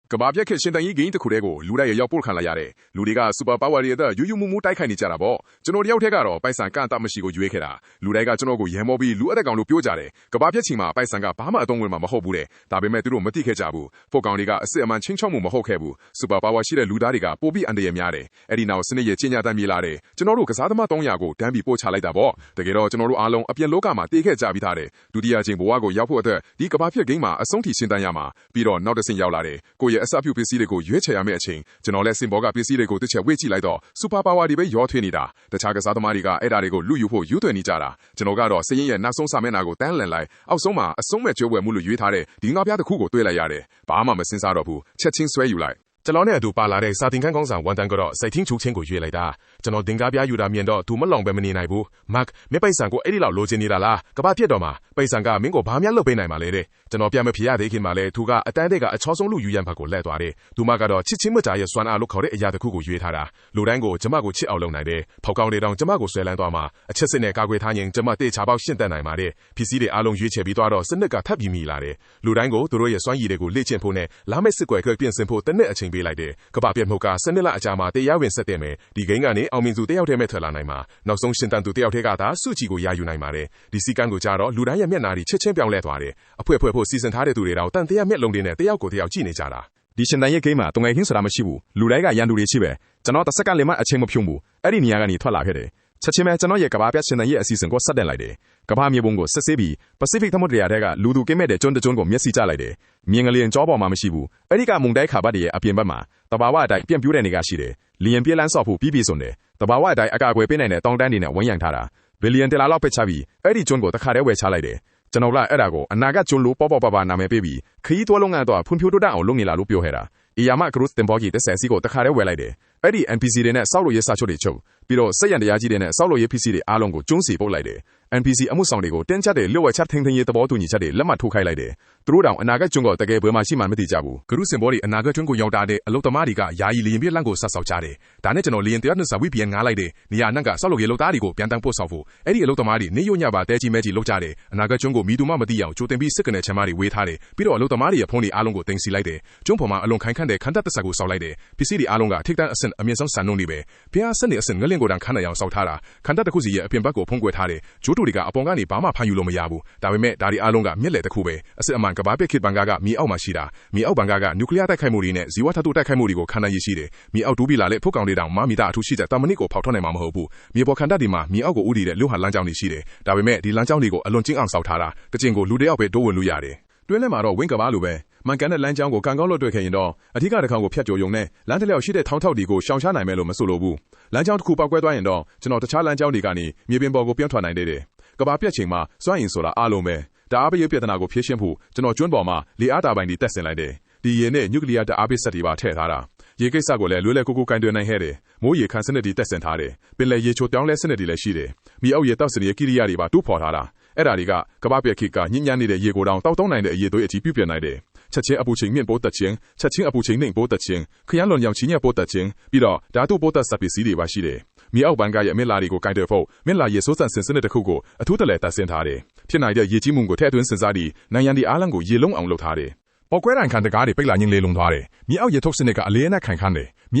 ကဘာပြက်ခက်ရှင်တန်ရေးဂိမ်းတစ်ခုတည်းကိုလူတိုင်းရောက်ပို့ခံလိုက်ရတယ်လူတွေကစူပါပါဝါတွေအသက်ယူမှုတိုက်ခိုက်နေကြတာပေါ့ကျွန်တော်တယောက်တည်းကတော့ပိုက်ဆံကန့်တမရှိကိုရွေးခဲ့တာလူတိုင်းကကျွန်တော်ကိုရန်မောပြီးလူအသက်ကောင်လို့ပြောကြတယ်ကဘာပြက်ချီမှာပိုက်ဆံကဘာမှအသုံးဝင်မှာမဟုတ်ဘူးတဲ့ဒါပေမဲ့သူတို့မသိခဲ့ကြဘူးဖို့ကောင်တွေကအစ်အမှန်ချင်းချောက်မှုမဟုတ်ခဲ့ဘူးစူပါပါဝါရှိတဲ့လူသားတွေကပို့ပြီးအန်တရများတယ်အဲ့ဒီနောက်စနစ်ရဲ့ချင်းညာတမ်းမြေလာတယ်ကျွန်တော်တို့ကစားသမား300ကိုတန်းပြီးပို့ချလိုက်တာပေါ့တကယ်တော့ကျွန်တော်တို့အားလုံးအပြင်လောကမှာတေးခဲ့ကြပြီးသားတယ်ဒုတိယချိန်ဘဝကိုရောက်ဖို့အတွက်ဒီကဘာပြက်ဂိမ်းမှာအဆုံးထိရှင်တန်းရမှာပြီးတော့နောက်တစ်ဆင့်ရောက်လာတယ်ကိုယ့်ရဲ့အစပြုပစ္စည်းတွေကိုရွေးချယ်ရမယ့်အချိန်ကျွန်တော်လည်းစင်ဘောကပစ္စည်းတွေကိုတစ်ချက်ဝေ့ကြည့်လိုက်တော့စူပါပါဝါတွေပဲရောထွေးနေတာတခြားကစားသမားတွေကအဲ့ဒါတွေကိုလူယူဖို့ယူသွင်းနေကြတာကျွန်တော်ကတော့စရင်ရဲ့နောက်ဆုံးစာမျက်နှာကိုတန်းလန်လိုက်အောက်ဆုံးမှာအဆုံးမဲ့ကြိုးဝယ်မှုလို့ရွေးထားတဲ့ဒီငါးပြားတစ်ခုကိုတွေ့လိုက်ရတယ်ဘာမှမစင်စားတော့ဘူးချက်ချင်းဆွဲယူလိုက်ကျွန်တော်နဲ့အတူပါလာတဲ့စာတင်ခန်းကောင်းဆောင်ဝန်တန်းကတော့စိတ်ထင်းချူချင်းကိုရွေးလိုက်တာကျွန်တော်တင်ကားပြားယူတာမြင်တော့သူမလောင်ပဲမနေနိုင်ဘူးမတ်မင်းပိုက်ဆံကိုအဲ့ဒီလောက်လိုချင်နေတာလားကဘာပြစ်တော့မှာပိုက်ဆံကမင်းကိုဘာမှလုပ်ပေးနိုင်မှာလဲတဲ့ကျွန်တော်ပြန်မဖြစ်ရသေးခင်မှာလဲသူကအတန်းတဲ့ကအချောဆုံးလူယူရန်ဘက်ကိုလှည့်သွားတယ်သူမကတော့ချစ်ချင်းမကြရဲ့စွမ်းအားလို့ခေါ်တဲ့အရာတစ်ခုကိုရွေးထားတာလူတိုင်းကိုကျမကိုချစ်အောင်လုပ်နိုင်တယ်ဖောက်ကောင်းတွေတောင်ကျမကိုဆွဲလန်းသွားမှာအချက်စစ်နဲ့ကာကွယ်ထားရင်ကျမတေချာပေါက်ရှင်းတတ်နိုင်ပါတယ်ဖြစ်စည်းတွေအားလုံးရွေးချယ်ပြီးသွားတော့စနစ်ကထပ်ပြီးမိလာတယ်လူတိုင်းကိုသူတို့ရဲ့စွမ်းရည်တွေကိုလေ့ကျင့်ဖို့နဲ့လာမယ့်စစ်ကွယ်ကပြင်ဆင်ဖို့တစ်နှစ်အချိန်ပေးလိုက်တယ်ကဘာပြတ်မှုကစနစ်လအကြာမှာတရားဝင်ဆက်တဲ့မယ်ဒီဂိမ်းကနေအောင်မြင်သူတယောက်တည်းမဲ့ထွက်လာနိုင်မှာနောက်ဆုံးရှင်တန်သူတယောက်တည်းကသာစုကြည်ကိုရယူနိုင်ပါတယ်ဒီစီကန်းကိုကြတော့လူတိုင်းရဲ့မျက်နှာတွေချစ်ချင်းပြောင်းလဲသွားတယ်အဖွဲဖို့စီစဉ်ထားတဲ့သူတွေတော့တန်တရားမျက်လုံးတွေနဲ့တယောက်ကိုတယောက်ကြည့်နေကြတာဒီရှင်တန်ရဲ့ဂိမ်းမှာတုံငယ်ခင်းဆိုတာမရှိဘူးလူတိုင်းကရန်သူတွေရှိပဲကျွန်တော်တစ်စက္ကန့်လည်းမအချိန်မဖြုံးဘူးအဲ့ဒီနေရာကနေထွက်လာခဲ့တယ်ချက်ချင်းပဲကျွန်တော်ရဲ့ကဘာပြရှင်တန်ရဲ့အစီအစဉ်ကိုဆက်တက်လိုက်တယ်ကဘာမြေပုံကိုဆက်ဆေးပြီး Pacific သမုဒ္ဒရာထဲကလူသူကင်းမဲ့တဲ့ကျွန်းတကျွန်းကိုမျက်စိကျလိုက်တယ်မြင်ကလေးကြောပေါ်မှာမရှိဘူးအဲ့ဒီကမုန်တိုင်းခါဘတ်ရဲ့အပြင်ဘက်မှာတဘာဝအတိုင်းပြန့်ပြိုးတဲ့နေကရှိတယ်လျင်ပြေးလန်းဆော့ဖို့ပြီးစွန်တယ်တဘာဝအတိုင်းအကာအကွယ်ပေးနိုင်တဲ့တောင်တန်းတွေနဲ့ဝန်းရံထားတာဘီလီယံဒေါ်လာလောက်ပစ်ချပြီးအဲ့ဒီကျွန်းကိုတခါတည်းဝယ်ချလိုက်တယ်ကျွန်တော်ကအဲ့ဒါကိုအနာဂတ်ကျွန်းလို့ပေါ့ပါနာမည်ပေးပြီးခရီးသွားလုံးကတော့ဖွံ့ဖြိုးတိုးတက်အောင်လုပ်နေလားလို့ပြောခဲ့တာအီယာမကရုစ်တင်ဘောကြီး30စီကိုတခါတည်းဝယ်လိုက်တယ်အဲ့ဒီ NPC တွေနဲ့စောက်လို့ရေးစာချုပ်တွေချုပ်ပြီးတော့စက်ရန်တရားကြီးတွေနဲ့စောက်လို့ရေး PC တွေအားလုံးကိုကျွန်းစီပို့လိုက်တယ် NPC အမှုဆောင်တွေကိုတင်းကျပ်တဲ့လျှို့ဝှက်ချက်ထင်းထင်းရေးသဘောတူညီချက်တွေလက်မှတ်ထိုးခိုင်းလိုက်တယ်သူတို့တောင်အနာဂတ်ကျွန်းကိုတကယ်ဘယ်မှာရှိမှမသိကြဘူးဂရုစင်ဘောတွေအနာဂတ်ကျွန်းကိုရောက်တာတဲ့အလုတ်သမားတွေကယာယီလျင်ပြည့်လန့်ကိုဆက်ဆောက်ကြတယ်ဒါနဲ့ကျွန်တော်လျင်တရားနှစ်စာဝိပြန်ငားလိုက်တယ်နေရာနက်ကစောက်လို့ရေးလုပ်သားတွေကိုပြန်တန်းပို့ဆောက်ဖို့အဲ့ဒီအလုတ်သမားတွေနေရွညပါတဲကြီးမဲကြီးလုပ်ကြတယ်အနာဂတ်ကျွန်းကိုမီသူမှမသိအောင်ကြိုတင်ပြီးစစ်ကနေချမ်းမတွေဝေးထားတယ်ပြီးတော့အလုတ်သမားတွေရဲ့ဖုန်းတွေအားလုံးကိုတင်စီလိုက်တယ်ကျွန်းပေါ်မှာအလွန်ခိုင်ခန့်တဲ့ခန္ဓာတစ္ဆာကိုဆောက်လိုက်တယ်ပစ္စည်းတွေအားလုံးကထိပ်တန်းအဆင့်အမြင့်ဆုံးစံနှုန်းတွေပဲဘုရားစနစ်အဆင့်ငလင့်ကိုတန်းခန့်နိုင်အောင်ဆောက်ထားတာခန္ဓာတစ်ခုစီရဲ့အပြင်ဘက်ကိုဖုံးကွယ်ထားတယ်ဂျိုးတူတွေကအပေါ်ကနေဘာမှဖန်ယူလို့မရဘူးဒါပေမဲ့ဒါတွေအားလုံးကမြက်လေတစ်ခုပဲအစစ်အမှန်ကဘာပစ်ခေတ်ဘန်ကားကမြေအောက်မှာရှိတာမြေအောက်ဘန်ကားကနျူကလ িয়ার တိုက်ခိုက်မှုတွေနဲ့ဇီဝထပ်တိုးတိုက်ခိုက်မှုတွေကိုခံနိုင်ရရှိတယ်မြေအောက်တူးပြီးလာတဲ့ဖုတ်ကောင်တွေတောင်မမီတာအထူးရှိတဲ့တာမနစ်ကိုဖောက်ထွက်နိုင်မှာမဟုတ်ဘူးမြေပေါ်ခန္ဓာတွေမှာမြေအောက်ကိုဥတည်တဲ့လူဟာလမ်းကြောင်းတွေရှိတယ်ဒါပေမဲ့ဒီလမ်းကြောင်းတွေကိုအလွန်ကျဉ်းအောင်ဆောက်ထားတာကကျင်ကိုလူတယောက်ပဲတိုးဝင်လို့ရတယ်တွင်းထဲမှာတော့ဝင်းကဘာလိုပဲမှန်ကန်တဲ့လမ်းကြောင်းကိုကန်ကောင်းလို့တွေ့ခဲ့ရင်တော့အထူးတစ်ခေါက်ကိုဖျက်ကျော်ယုံနဲ့လမ်းတစ်လျှောက်ရှိတဲ့ထောင်ထောက်တွေကိုရှောင်ရှားနိုင်မယ်လို့မဆိုလိုဘူးလမ်းကြောင်းတစ်ခုပောက်ကွဲသွားရင်တော့ကျွန်တော်တခြားလမ်းကြောင်းတွေကနေမြေပြင်ပေါ်ကိုပြောင်းထွက်နိုင်တယ်ကဘာပြက်ချိန်မှာစွန့်ရင်ဆိုတာအားလုံးပဲဒါအားပေးပြဿနာကိုဖြေရှင်းဖို့ကျွန်တော်ကျွန်းပေါ်မှာလေအားတာပိုင်တွေတက်ဆင်လိုက်တယ်ဒီရေနဲ့နျူကလ িয়ার တအားပေးစက်တွေပါထည့်ထားတာရေကိစ္စကိုလည်းလွယ်လွယ်ကူကူကင်တွယ်နိုင်ခဲ့တယ်မိုးရေခံစနစ်တွေတက်ဆင်ထားတယ်ပင်လယ်ရေချိုပြောင်းလဲစနစ်တွေလည်းရှိတယ်မြေအောက်ရေတောက်စင်ရဲ့ကိရိယာတွေပါတူးဖော်ထားတာအဲ့ဒါတွေကကဘာပြက်ခိကညဉ့်ညမ်းနေတဲ့ရေကိုတောင်တောက်တုံးနိုင်တဲ့အရေသွေးအထိပြုပြင်နိုင်တယ်ချက်ချင်းအပူချိန်မြင့်ပိုးတက်ခြင်းချက်ချင်းအပူချိန်နှိမ်ပိုးတက်ခြင်းခရမ်းလွန်ရောင်ချီညက်ပိုးတက်ခြင်းပြီးတော့ဓာတုပိုးတက်စပ်ပစ္စည်းတွေပါရှိတယ်မြေအောက်ဘန်ကရဲ့မြစ်လာတွေကိုကင်တွယ်ဖို့မြစ်လာရေစိုးစံစင်စနစ်တစ်ခုကိုအထူးတလဲတက်ဆင်ထားတယ်ဖြစ်နိုင်တဲ့ရေကြီးမှုကိုထည့်သွင်းစဉ်းစားပြီးနိုင်ရန်ဒီအားလုံးကိုရေလုံးအောင်လုပ်ထားတယ်ပေါက်ကွဲတိုင်ခံတကားတွေပိတ်လာညင်းလေးလုံးသွားတယ်မြေအောက်ရေထုတ်စနစ်ကအလေးအနက်ခိုင်ခန့်တယ်မြေ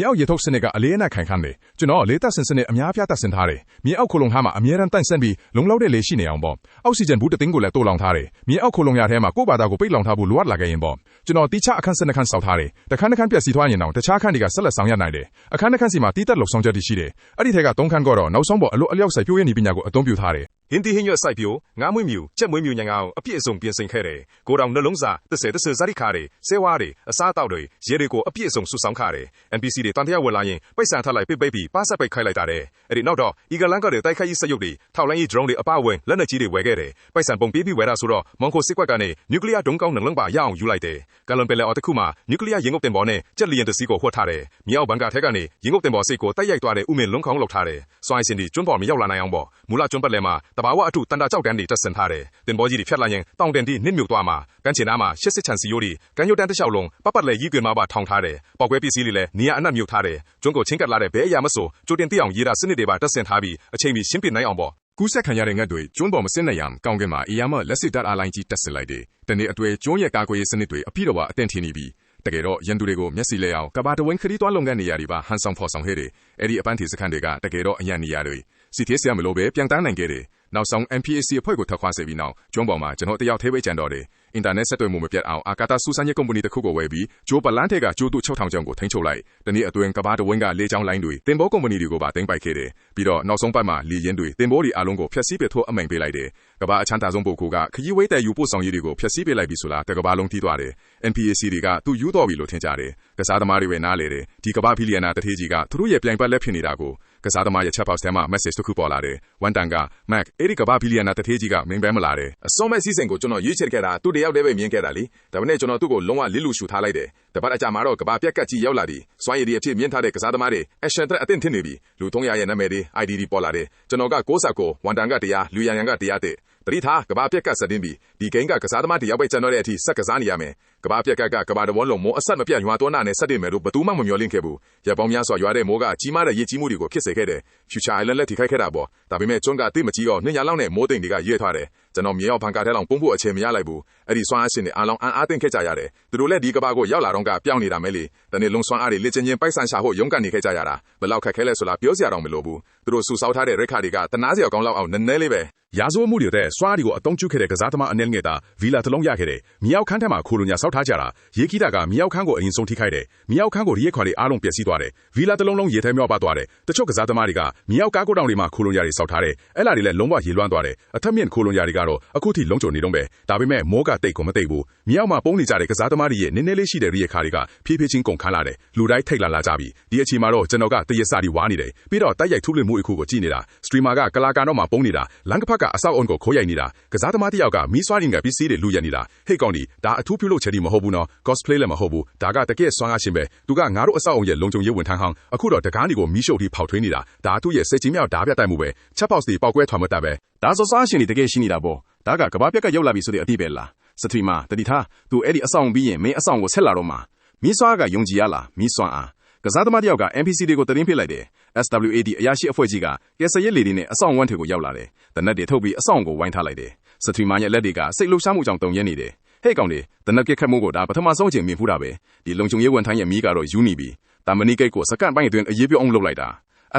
အောက်ရေထုတ်စနစ်ကအလေးအနက်ခိုင်ခန့်တယ်ကျွန်တော်လေးသက်စင်စနစ်အများပြတ်ဆင်ထားတယ်မြေအောက်ခိုလုံထားမှာအမြဲတမ်းတန့်ဆန့်ပြီးလုံလောက်တဲ့လေရှိနေအောင်ပေါ့အောက်ဆီဂျင်ဘူးတသိန်းကိုလည်းတိုးလောင်ထားတယ်မြေအောက်ခိုလုံရထဲမှာကိုယ့်ဘာသာကိုပိတ်လောင်ထားဖို့လိုအပ်လာခဲ့ရင်ပေါ့ကျွန်တော်တိကျအခန်းစနစ်ခန်းဆောက်ထားတယ်တခန်းတစ်ခန်းပြက်စီးသွားရင်တော့တခြားခန်းတွေကဆက်လက်ဆောင်ရနိုင်တယ်အခန်းတစ်ခန်းစီမှာတီးတက်လုံဆောင်ချက်တွေရှိတယ်အဲ့ဒီထဲက3ခန်းကတော့နောက်ဆုံးပေါ်အလို့အလျောက်ဆိုင်ပြိုးရည်ပညာကိုအသုံးပြုထားတယ်ဟင်းတီဟင်းရွက်စိုက်ပျိုးငါးမွေးမြူကြက်မွေးမြူညံအောင်အပြည့်အစုံပြင်ဆင်ခဲ့တယ်ကိုတောင်နှလုံးစာတစ်ဆယ်ဇာတိခါတွေဆဲဝါးတွေအစားအသောက်တွေရေတွေကိုအပြည့်အစုံစုဆောင်ခါတယ် NPC တွေတန်တရားဝယ်လာရင်ပိတ်ဆန်ထပ်လိုက်ပိတ်ပြီးပါဆက်ပိတ်ခိုင်းလိုက်တာတဲ့အဲ့ဒီနောက်တော့အီဂလန်ကတွေတိုက်ခိုက်ရေးစက်ရုပ်တွေထောက်လိုင်းရေး drone တွေအပအဝင်လက်နက်ကြီးတွေဝယ်ခဲ့တယ်ပိတ်ဆန်ပုံပေးပြီးဝယ်တာဆိုတော့မောင်ခိုစစ်ကွက်ကနေနျူကလ িয়ার ဒုံးကောင်းနှလုံးပါရအောင်ယူလိုက်တယ်ကလန်ပယ်လယ်အော်တစ်ခုမှာနျူကလ িয়ার ရေငုပ်တင်ပေါ်နဲ့ကြက်လျင်တစီကိုဝှက်ထားတယ်မြေအောက်ဘန်ကထဲကနေရေငုပ်တင်ပေါ်စိတ်ကိုတိုက်ရိုက်သွားတဲ့ဥမင်လုံးခေါင်းလောက်ထားတယ်စွိုင်းစင်ဒီကျွန်းပေါ်မရောက်လာနိုင်အောင်ပေါ့မူလကျွန်းပတ်လည်မှာတဘာဝအထုတန်တာကြောက်တန်းတွေတက်ဆင်ထားတယ်တင်ပေါ်ကြီးတွေဖြတ်လိုက်ရင်တောင်တင်တီနစ်မြုပ်သွားမှာကမ်းခြေနားမှာရှစ်စစ်ချန်စီယိုးတွေကမ်းရိုးတန်းတစ်လျှောက်လုံးပတ်လဲရီးကွင်မှာပါထောင်ထားတယ်ပောက်ကွဲပစ္စည်းတွေလည်းနေရာအနှံ့မြုပ်ထားတယ်ကျွန်းကိုချင်းကပ်လာတဲ့ဘဲအရာမဆိုကြိုတင်သိအောင်ရေးတာစနစ်တွေပါတက်ဆင်ထားပြီးအချိန်မီရှင်းပြနိုင်အောင်ပေါ့ကူးဆက်ခံရတဲ့ငတ်တွေကျွန်းပေါ်မစင်းနိုင်ရန်ကောင်းကင်မှာအီယာမလက်စစ်တပ်အားလိုင်းကြီးတက်ဆင်လိုက်တယ်တနေ့အတွဲကျွန်းရဲ့ကာကွယ်ရေးစနစ်တွေအပြည့်တော်ပါအသင့်ထင်းနေပြီး တကယ်တော့ရန်သူတွေကိုမျက်စိလဲအောင်ကဘာတဝင်းခရီးသွားလုပ်ငန်းနေရာတွေပါဟန်ဆောင်ဖော်ဆောင်ခဲ့တယ်အဲ့ဒီအပန်းဖြေစခန်းတွေကတကယ်တော့အရန်နေရာတွေစီသေးစရာမလိုပဲပြန်တန်းနိုင်ခဲ့တယ်နောက်ဆုံး MPAC အဖွဲ့ကိုထောက်ခွာစေပြီးနောက်ကျွန်းပေါ်မှာကျွန်တော်တယောက်သေးပဲကြံတော့တယ်အင်တာနက်ဆက်သွယ်မှုမပြတ်အောင်အာကာသစူးစမ်းရေးကုမ္ပဏီတစ်ခုကိုဝယ်ပြီးဂျိုးပလန်ထဲကကျိုးတူ6000ကျော်ကိုထိန်းချုပ်လိုက်တနည်းအတွင်းကဘာတဝင်းကလေကြောင်းလိုင်းတွေတင်ဘောကုမ္ပဏီတွေကိုပါတင်ပိုက်ခဲ့တယ်ပြီးတော့နောက်ဆုံးပတ်မှာလီရင်တွေတင်ဘောတွေအားလုံးကိုဖျက်ဆီးပစ်ထိုးအမိန်ပေးလိုက်တယ်ကဘာအချမ်းသာဆုံးပုဂ္ဂိုလ်ကခရီးဝေးတဲ့ယူပို့ဆောင်ရေးတွေကိုဖျက်ဆီးပစ်လိုက်ပြီဆိုလားတကဘာလုံးတီးသွားတယ် NPAC တွေကသူ့ယူတော်ပြီလို့ထင်ကြတယ်ကစားသမားတွေပဲနားလေတယ်ဒီကဘာဘီလီယံနာတထေးကြီးကသူတို့ရဲ့ပြိုင်ပတ်လက်ဖြစ်နေတာကိုကစားသမားရဲ့ chat box ထဲမှာ message တစ်ခုပေါ်လာတယ်ဝန်တန်က Mac အဲ့ဒီကဘာဘီလီယံနာတထေးကြီးကမင်းပဲမလာတယ်အစောမဲ့စီးစိမ်ကိုကျွန်တော်ရွေးချယ်ခဲ့တာသူတယောက်တည်းပဲမြင်ခဲ့တာလေဒါပေမဲ့ကျွန်တော်သူ့ကိုလုံးဝလစ်လူရှူထားလိုက်တယ်တပတ်အကြာမှာတော့ကဘာပြက်ကတ်ကြီးရောက်လာပြီးစွမ်းရည်တွေအဖြစ်မြင်ထားတဲ့ကစားသမားတွေ action တွေအသင့်ထင်နေပြီလူ300ရဲ့နာမည်တွေ ID တွေပေါ်လာတယ်ကျွန်တော်က69ဝန်တန်က100လူရန်ရန်က100တဲ့တတိထားကဘာပြက်ကတ်စတင်ပြီးဒီဂိမ်းကကစားသမားတယောက်ပဲကျွန်တော်ရဲ့အထိဆက်ကစားနေရမယ်ကဘာပြက်ကတ်ကကဘာတဝန်းလုံးမိုးအဆက်မပြတ်ရွာသွန်းနာနဲ့ဆက်တင်မယ်လို့ဘယ်သူမှမမျှော်လင့်ခဲ့ဘူးရပောင်းများစွာရွာတဲ့မိုးကကြီးမားတဲ့ရေကြီးမှုတွေကိုဖြစ်စေခဲ့တယ် Future Island လက်ထိခိုက်ခဲ့တာပေါ့ဒါပေမဲ့ကျွန်းကတိတ်မကြီးတော့200လောက်နဲ့မိုးတိမ်တွေကရဲထွားတယ်ကျွန်တော်မြေရောက်ဖန်ကားထဲလောက်ပုံဖို့အခြေမရလိုက်ဘူးအဲ့ဒီစွမ်းအားရှင်တွေအားလုံးအားသိမ့်ခဲ့ကြရတယ်သူတို့လည်းဒီကဘာကိုရောက်လာတော့ကပြောင်းနေတာမဲလေတနေ့လုံးစွမ်းအားတွေလက်ချင်းချင်းပိုက်ဆန်ရှာဖို့ရုန်းကန်နေခဲ့ကြရတာဘယ်လောက်ခက်ခဲလဲဆိုတာပြောစရာတော့မလိုဘူးသူတို့စူဆောက်ထားတဲ့ရက်ခါတွေကတနာစရာကောင်းလောက်အောင်နည်းနည်းလေးပဲရာဇဝတ်မှုတွေတဲ့စွားတွေကိုအတုံးကျခဲ့တဲ့ကစားသမားအနည်းငယ်သာဗီလာတစ်လုံးရခဲ့တယ်မြောက်ခန်းထဲမှာခိုလိုညာဆောက်ထားကြတာရေခီတာကမြောက်ခန်းကိုအရင်ဆုံးထိခိုက်တယ်မြောက်ခန်းကိုရဲခွာတွေအားလုံးပျက်စီးသွားတယ်ဗီလာတစ်လုံးလုံးရေထဲမြောက်ပါသွားတယ်တချို့ကစားသမားတွေကမြောက်ကားကိုတောင်တွေမှာခိုလိုညာတွေဆောက်ထားတယ်အဲ့လာတွေလည်းလုံးဝရေလွှမ်းသွားတယ်အထက်မြင့်ခိုလိုညာတွေကတော့အခုထိလုံးကျုံနေတော့ပဲဒါပေမဲ့မိုးကတိတ်ကိုမတိတ်ဘူးမြောက်မှာပုံနေကြတဲ့ကစားသမားတွေရဲ့နည်းနည်းလေးရှိတဲ့ရေခါတွေကဖြည်းဖြည်းချင်းကုန်ခန်းလာတယ်လူတိုင်းထိတ်လာကြပြီဒီအချိန်မှာတော့ကျွန်တော်ကတရစတီဝါနေတယ်ပြီးတော့တိုက်ရိုက်ထုလွှင့်မှုအခုကိုကြည့်နေတာစထရီမာကကလာကန်တော့မှာပုံနေတာလန်ကဖက်ကအဆောက်အုံကိုခိုးရိုက်နေတာကစားသမားတယောက်ကမီးစွားရင်ကပစ္စည်းတွေလူရနေတာဟေ့ကောင်ဒီဒါအထူးပြုလုပ်ချက်ဒီမဟုတ်ဘူးနော် cosplay လည်းမဟုတ်ဘူးဒါကတကယ်စွမ်းအားရှင်ပဲသူကငါတို့အဆောက်အုံရဲ့လုံခြုံရေးဝန်ထမ်းဟောင်းအခုတော့တကားတွေကိုမီးရှို့ပြီးဖောက်ထွင်းနေတာဒါသူ့ရဲ့စိတ်ကြီးမြောက်ဓာပြတ်တိုက်မှုပဲချက်ပေါက်စီပေါက်ကွဲထွာမတတ်ပဲဒါဆိုစွမ်းအားရှင်တွေတကယ်ရှိနေတာပေါ့ဒါကကဘာပြက်ကရောက်လာပြီဆိုတဲ့အတိပဲလားစထရီမာတတိထားသူအဲ့ဒီအဆောက်အုံပြီးရင်မင်းအဆောက်အုံကိုဆက်လာတော့မှာမီးစွားကယုံကြည်ရလားမီးစွမ်းအားကစားသမားတယောက်က NPC တွေကိုတင်းဖိလိုက်တယ် SWAD အရာရှိအဖွဲ့ကြီးကကယ်ဆယ်ရေးလေတွေနဲ့အဆောင်ဝန်းတွေကိုရောက်လာတယ်တနက်တွေထုတ်ပြီးအဆောင်ကိုဝိုင်းထားလိုက်တယ်စထရီမာရဲ့လက်တွေကစိတ်လှုပ်ရှားမှုကြောင့်တုံရဲနေတယ်ဟဲ့ကောင်တွေတနက်ကက်ခတ်မှုကိုဒါပထမဆုံးအချိန်မြင်ဖူးတာပဲဒီလုံခြုံရေးဝန်ထမ်းရဲ့မီးကတော့ယူနေပြီတာမနီကိတ်ကိုစကန်ပိုင်းအတွင်းအရေးပြုံးအောင်လုပ်လိုက်တာ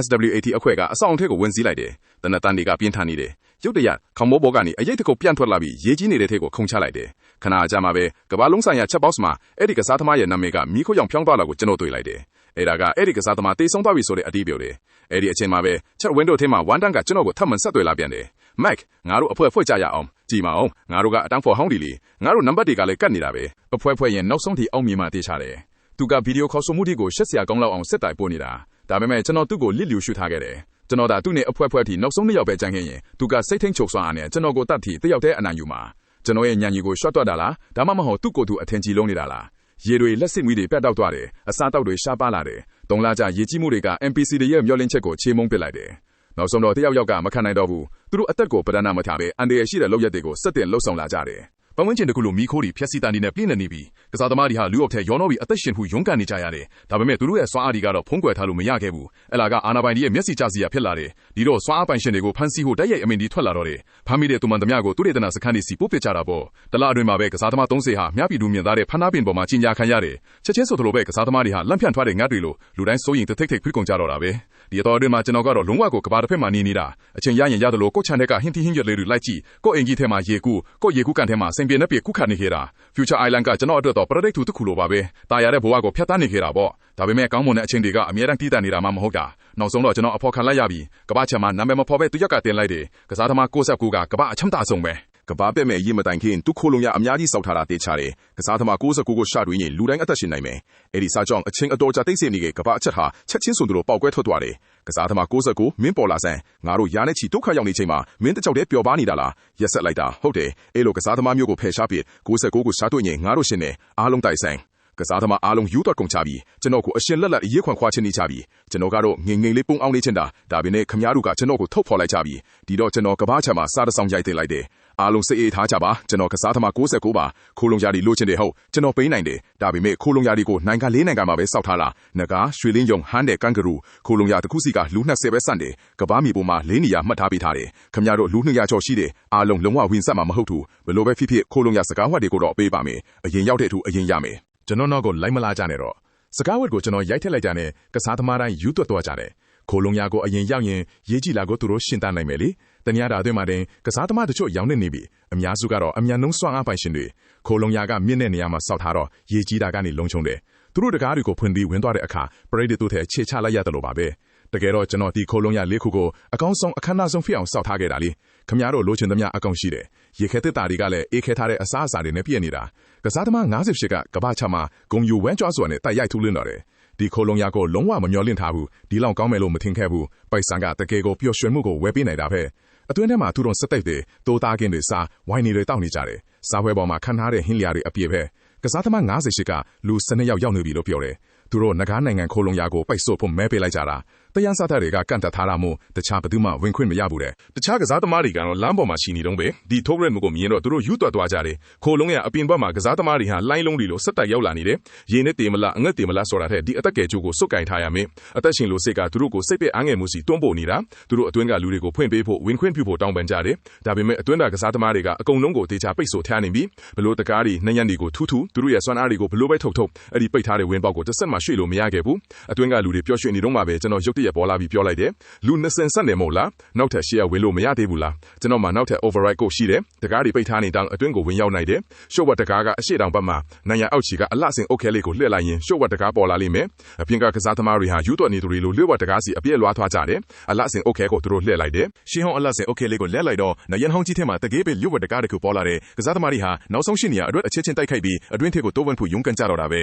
SWAT အဖွဲ့ကအဆောင်အထက်ကိုဝင်စည်းလိုက်တယ်တနက်တန်းတွေကပြင်းထန်နေတယ်ရုတ်တရက်ခေါင်းမိုးဘောကနေအရိတ်တကုတ်ပြန့်ထွက်လာပြီးရေကြီးနေတဲ့ထက်ကိုခုန်ချလိုက်တယ်ခဏအကြာမှာပဲကဘာလုံးဆိုင်ရာ chat box မှာအဲ့ဒီကစားသမားရဲ့နာမည်ကမီးခိုးရောင်ဖြောင်းသွားတာကိုကျွန်တော်တွေ့လိုက်တယ်အဲ့ဒါကအဲ့ဒီကစားသမားတေးဆုံးသွားပြီဆိုတဲ့အတီးပြောတယ်အဲ့ဒီအချိန်မှာပဲ chat window ထဲမှာဝန်တန်ကကျွန်တော်ကိုထပ်မံဆက်သွယ်လာပြန်တယ် Mac ငါတို့အဖွဲ့ဖွဲ့ကြရအောင်ကြည်မအောင်ငါတို့ကအတန်းဖော်ဟောင်းဒီလီငါတို့နံပါတ်တွေကလည်းကတ်နေတာပဲအဖွဲ့ရဲ့နောက်ဆုံးထိအောင်မြင်မှတေးချတယ်သူကဗီဒီယိုခေါ်ဆိုမှုတွေကိုရှက်စရာကောင်းလောက်အောင်စစ်တိုင်ပို့နေတာဒါပေမဲ့ကျွန်တော်သူ့ကိုလစ်လျူရှုထားခဲ့တယ်ကျွန်တော်ဒါသူ့နဲ့အဖွဲ့ထိနောက်ဆုံး2ယောက်ပဲကြံခဲ့ရင်သူကစိတ်ထိန်ချုပ်စွာအားနဲ့ကျွန်တော်ကိုတတ်ထီတယောက်တည်းအနိုင်ယူမှာကျွန်တော်ရဲ့ညံကြီးကိုရှော့တွတ်တာလားဒါမှမဟုတ်သူ့ကိုယ်သူအထင်ကြီးလုံးနေတာလားရေတွေလက်စစ်မီးတွေပြတ်တောက်သွားတယ်အစားတောက်တွေရှားပါလာတယ်3လကြာရေကြီးမှုတွေက NPC တွေရဲ့မျောလင်းချက်ကိုချေမုန်းပစ်လိုက်တယ်နောက်ဆုံးတော့တယောက်ယောက်ကမခံနိုင်တော့ဘူးသူတို့အသက်ကိုပဒနာမထားပဲအန်တရရှိတဲ့လောက်ရက်တွေကိုစက်တင်လှုပ်ဆောင်လာကြတယ်ပတ်ဝန်းကျင်တခုလိုမီးခိုးတွေဖျက်ဆီးတန်နေနဲ့ပြင်းနေပြီးကစားသမားတွေဟာလူအုပ်ထဲရောနှောပြီးအသက်ရှင်မှုရုန်းကန်နေကြရတယ်ဒါပေမဲ့သူတို့ရဲ့စွမ်းအားတွေကတော့ဖုံးကွယ်ထားလို့မရခဲ့ဘူးအဲ့လာကအာနာပိုင်တွေရဲ့မျက်စိကျစရာဖြစ်လာတယ်ဒီတော့စွမ်းအားပိုင်ရှင်တွေကိုဖမ်းဆီးဖို့တိုက်ရိုက်အမိန့်တွေထွက်လာတော့တယ်ဖမ်းမိတဲ့သူမှန်သမျှကိုသူတွေတနာစခန်းတွေစီပို့ပစ်ကြတာပေါ့တလားအတွင်းမှာပဲကစားသမား30ဟာမြပြည်သူမြင်သားတဲ့ဖမ်းနာပင်ပေါ်မှာကြီးညာခံရတယ်ချက်ချင်းဆိုသလိုပဲကစားသမားတွေဟာလန့်ဖြန့်ထွားတဲ့ငတ်တွေလိုလူတိုင်းစိုးရင်တထိတ်ထိတ်ဖိကုန်ကြတော့တာပဲဒီတော့အတွင်းမှာကျွန်တော်ကတော့လုံးဝကိုကဘာတစ်ဖက်မှာနေနေတာအချိန်ရရင်ရတယ်လို့ကိုချန်တဲ့ကဟင်းတီဟင်းရွက်လေးတွေလိုက်ကြည့်ကိုအင်ကြီးထဲမှာရေကူကိုရေကူကန်ထဲမှာစင်ပြေနဲ့ပြေကူခတ်နေခဲ့တာ Future Island ကကျွန်တော်အတွက်တော့ product တစ်ခုလိုပါပဲတာယာတဲ့ဘဝကိုဖျက်ဆီးနေခဲ့တာပေါ့ဒါပေမဲ့ကောင်းမွန်တဲ့အချိန်တွေကအများတန်းတည်တတ်နေတာမှမဟုတ်တာနောက်ဆုံးတော့ကျွန်တော်အဖော်ခံလိုက်ရပြီကဘာချက်မှာနာမည်မဖော်ပဲသူရက်ကတင်လိုက်တယ်ကစားသမား69ကကဘာအချမ်းသာဆုံးပဲကဘာပဲ့မဲ့ရေးမတိုင်ခင်သူခိုလုံရအများကြီးစောက်ထားတာတေးချတယ်ကစားသမား69ကိုရှာတွင်းရင်လူတိုင်းအသက်ရှင်နိုင်မယ်အဲ့ဒီစားကြောင့်အချင်းအတော်ကြာတိတ်ဆိတ်နေတဲ့ကဘာအချက်ဟာချက်ချင်းစွန်သူတို့ပေါက်ကွဲထွက်သွားတယ်ကစားသမား69မင်းပေါ်လာစမ်းငါတို့ရားနဲ့ချီဒုက္ခရောက်နေချိန်မှာမင်းတကြောက်တည်းပျော်ပါနေတာလားရက်ဆက်လိုက်တာဟုတ်တယ်အဲ့လိုကစားသမားမျိုးကိုဖယ်ရှားပစ်69ကိုရှာတွေ့ရင်ငါတို့ရှင်နေအားလုံးတိုက်ဆိုင်ကစားသမားအားလုံးယူတော့ကုန်ချပြီကျွန်တော်ကိုအရှင်လက်လက်ရေးခွန်ခွာချင်းနေချပြီကျွန်တော်ကတော့ငငိမ့်လေးပုံအောင်လေးချင်းတာဒါပေမဲ့ခမည်းတော်ကကျွန်တော်ကိုထုတ်ဖော်လိုက်ကြပြီဒီတော့ကျွန်တော်ကဘာချက်မှာစားတဆောင်ရိုက်တင်လိုက်တယ်အားလုံးစိတ်အေးထားကြပါကျွန်တော်ကစားသမား69ပါခိုးလုံရာဒီလိုချင်တယ်ဟုတ်ကျွန်တော်ပေးနိုင်တယ်ဒါပေမဲ့ခိုးလုံရာဒီကိုနိုင်ငံ၄နိုင်ငံမှာပဲစောက်ထားတာငကားရွှေလင်းယုံဟန်းတဲ့ကန်ဂရူခိုးလုံရာတစ်ခုစီကလူ20ပဲစန့်တယ်ကဘာမြေပေါ်မှာ၄နေရာမှတ်ထားပေးထားတယ်ခမည်းတော်လူ200ကျော်ရှိတယ်အားလုံးလုံးဝဝင်ဆက်မှာမဟုတ်ဘူးဘယ်လိုပဲဖြစ်ဖြစ်ခိုးလုံရာစကားဝတ်တွေကိုတော့ပေးပါမယ်အရင်ရောက်တဲ့အထူးအရင်ရမယ် ကျွန်တော်နောက်ကိုလိုက်မလာကြနဲ့တော့စကားဝတ်ကိုကျွန်တော်ရိုက်ထက်လိုက်ကြနဲ့ကစားသမားတိုင်းယူသွက်သွားကြတယ်ခိုလုံရကိုအရင်ရောက်ရင်ရေးကြည့်လာကိုသူတို့ရှင်းတတ်နိုင်မယ်လေတနည်းအားဖြင့်မှာတင်ကစားသမားတချို့ရောင်းနေပြီအများစုကတော့အမြန်နှုံးစွမ်းအားပိုင်ရှင်တွေခိုလုံရကမြင့်တဲ့နေရာမှာစောက်ထားတော့ရေးကြည့်တာကနေလုံခြုံတယ်သူတို့တကားတွေကိုဖွင့်ပြီးဝင်သွားတဲ့အခါပရိသတ်တို့ထဲခြေချလိုက်ရတယ်လို့ပါပဲတကယ်တော့ကျွန်တော်ဒီခိုလုံရလေးခုကိုအကောင်းဆုံးအခမ်းအနားဆုံးဖြစ်အောင်စောက်ထားခဲ့တာလေခင်ဗျားတို့လိုချင်သမျှအကောင့်ရှိတယ်ရေခဲတစ်တာတွေကလည်းအေးခဲထားတဲ့အစားအစာတွေနဲ့ပြည့်နေတာကစားသမား58ကကဘာချမှာဂုံယူဝမ်းကြွစွာနဲ့တိုက်ရိုက်ထူးလင်းတော့တယ်ဒီခိုလုံရကိုလုံးဝမမျောလင့်ထားဘူးဒီလောက်ကောင်းမယ်လို့မထင်ခဲ့ဘူးပိုက်ဆံကတကယ်ကိုပျော်ရွှင်မှုကိုဝယ်ပေးနိုင်တာပဲအတွင်းထဲမှာသူတို့စက်တိတ်တွေတိုးသားကင်းတွေစားဝိုင်းနေတွေတောက်နေကြတယ်စားပွဲပေါ်မှာခန်းထားတဲ့ဟင်းလျာတွေအပြည့်ပဲကစားသမား58ကလူ12ယောက်ရောက်နေပြီလို့ပြောတယ်သူတို့ငကားနိုင်ငံခိုလုံရကိုပိတ်ဆို့ဖို့မဲပေးလိုက်ကြတာတရားစတဲ့တွေကကန့်တက်ထားတာမို့တခြားဘယ်သူမှဝင်ခွင့်မရဘူးတဲ့တခြားကစားသမားတွေကတော့လမ်းပေါ်မှာရှိနေတော့ပဲဒီထိုးရက်မှုကိုမြင်တော့သူတို့ယူသွက်သွားကြတယ်ခိုလုံရအပြင်ဘက်မှာကစားသမားတွေဟာလိုင်းလုံးတွေလိုစက်တက်ရောက်လာနေတယ်ရေနဲ့တေမလားအငက်တေမလားဆိုတာတဲ့ဒီအသက်ကဲကျိုးကိုစုတ်ကင်ထားရမယ်အသက်ရှင်လို့စိတ်ကသူတို့ကိုစိတ်ပဲအားငယ်မှုစီတွန်းပို့နေတာသူတို့အတွင်းကလူတွေကိုဖွင့်ပေးဖို့ဝင်ခွင့်ပြုဖို့တောင်းပန်ကြတယ်ဒါပေမဲ့အတွင်းကစားသမားတွေကအကုန်လုံးကိုတေချာပိတ်ဆို့ထားနေပြီဘလို့တကားတွေနှညံ့တွေကိုထူးထူးသူတို့ရဲ့စွမ်းအားတွေကိုဘလို့ပဲထုတ်အဲ့ဒီပိတ်ထားတဲ့ဝင်းပေါက်ကိုတစ်ဆက်မှရွှေ့လို့မရခဲ့ဘူးအတွင်းကလူတွေပျော်ရွှင်နေတော့မှပဲကျွန်တော်ရုတ်တရက်ပေါ်လာပြီးပြောလိုက်တယ်လူ20ဆက်နေမို့လားနောက်ထပ်ရှေ့ရဝင်လို့မရသေးဘူးလားကျွန်တော်မှနောက်ထပ် override ကိုရှိတယ်တကားတွေပိတ်ထားနေတောင်အတွင်းကိုဝင်ရောက်နိုင်တယ်ရှုပ်ဝတ်တကားကအရှိတောင်ဘက်မှာနိုင်ရအောက်ချီကအလှဆင်အုတ်ခဲလေးကိုလှည့်လိုက်ရင်ရှုပ်ဝတ်တကားပေါ်လာလိမ့်မယ်အပြင်ကကစားသမားတွေဟာယူသွက်နေသူတွေလိုလျှို့ဝတ်တကားစီအပြည့်လွှားသွားကြတယ်အလှဆင်အုတ်ခဲကိုသူတို့လှည့်လိုက်တယ်ရှင်းဟောင်းအလှဆင်အုတ်ခဲလေးကိုလှည့်လိုက်တော့နရန်ဟောင်းကြီးထဲမှာတကယ်ပဲလျှို့ဝတ်တကားတစ်ခုပေါ်လာတယ်ကစားသမားတွေဟာနောက်ဆုံးရှိနေရအတွက်အချက်ချင်းတိုက်ခိုက်ပြီးအတွင်းထက်ကိုတိုးဝန်းဖို့ရုန်းကန်ကြတော့တာပ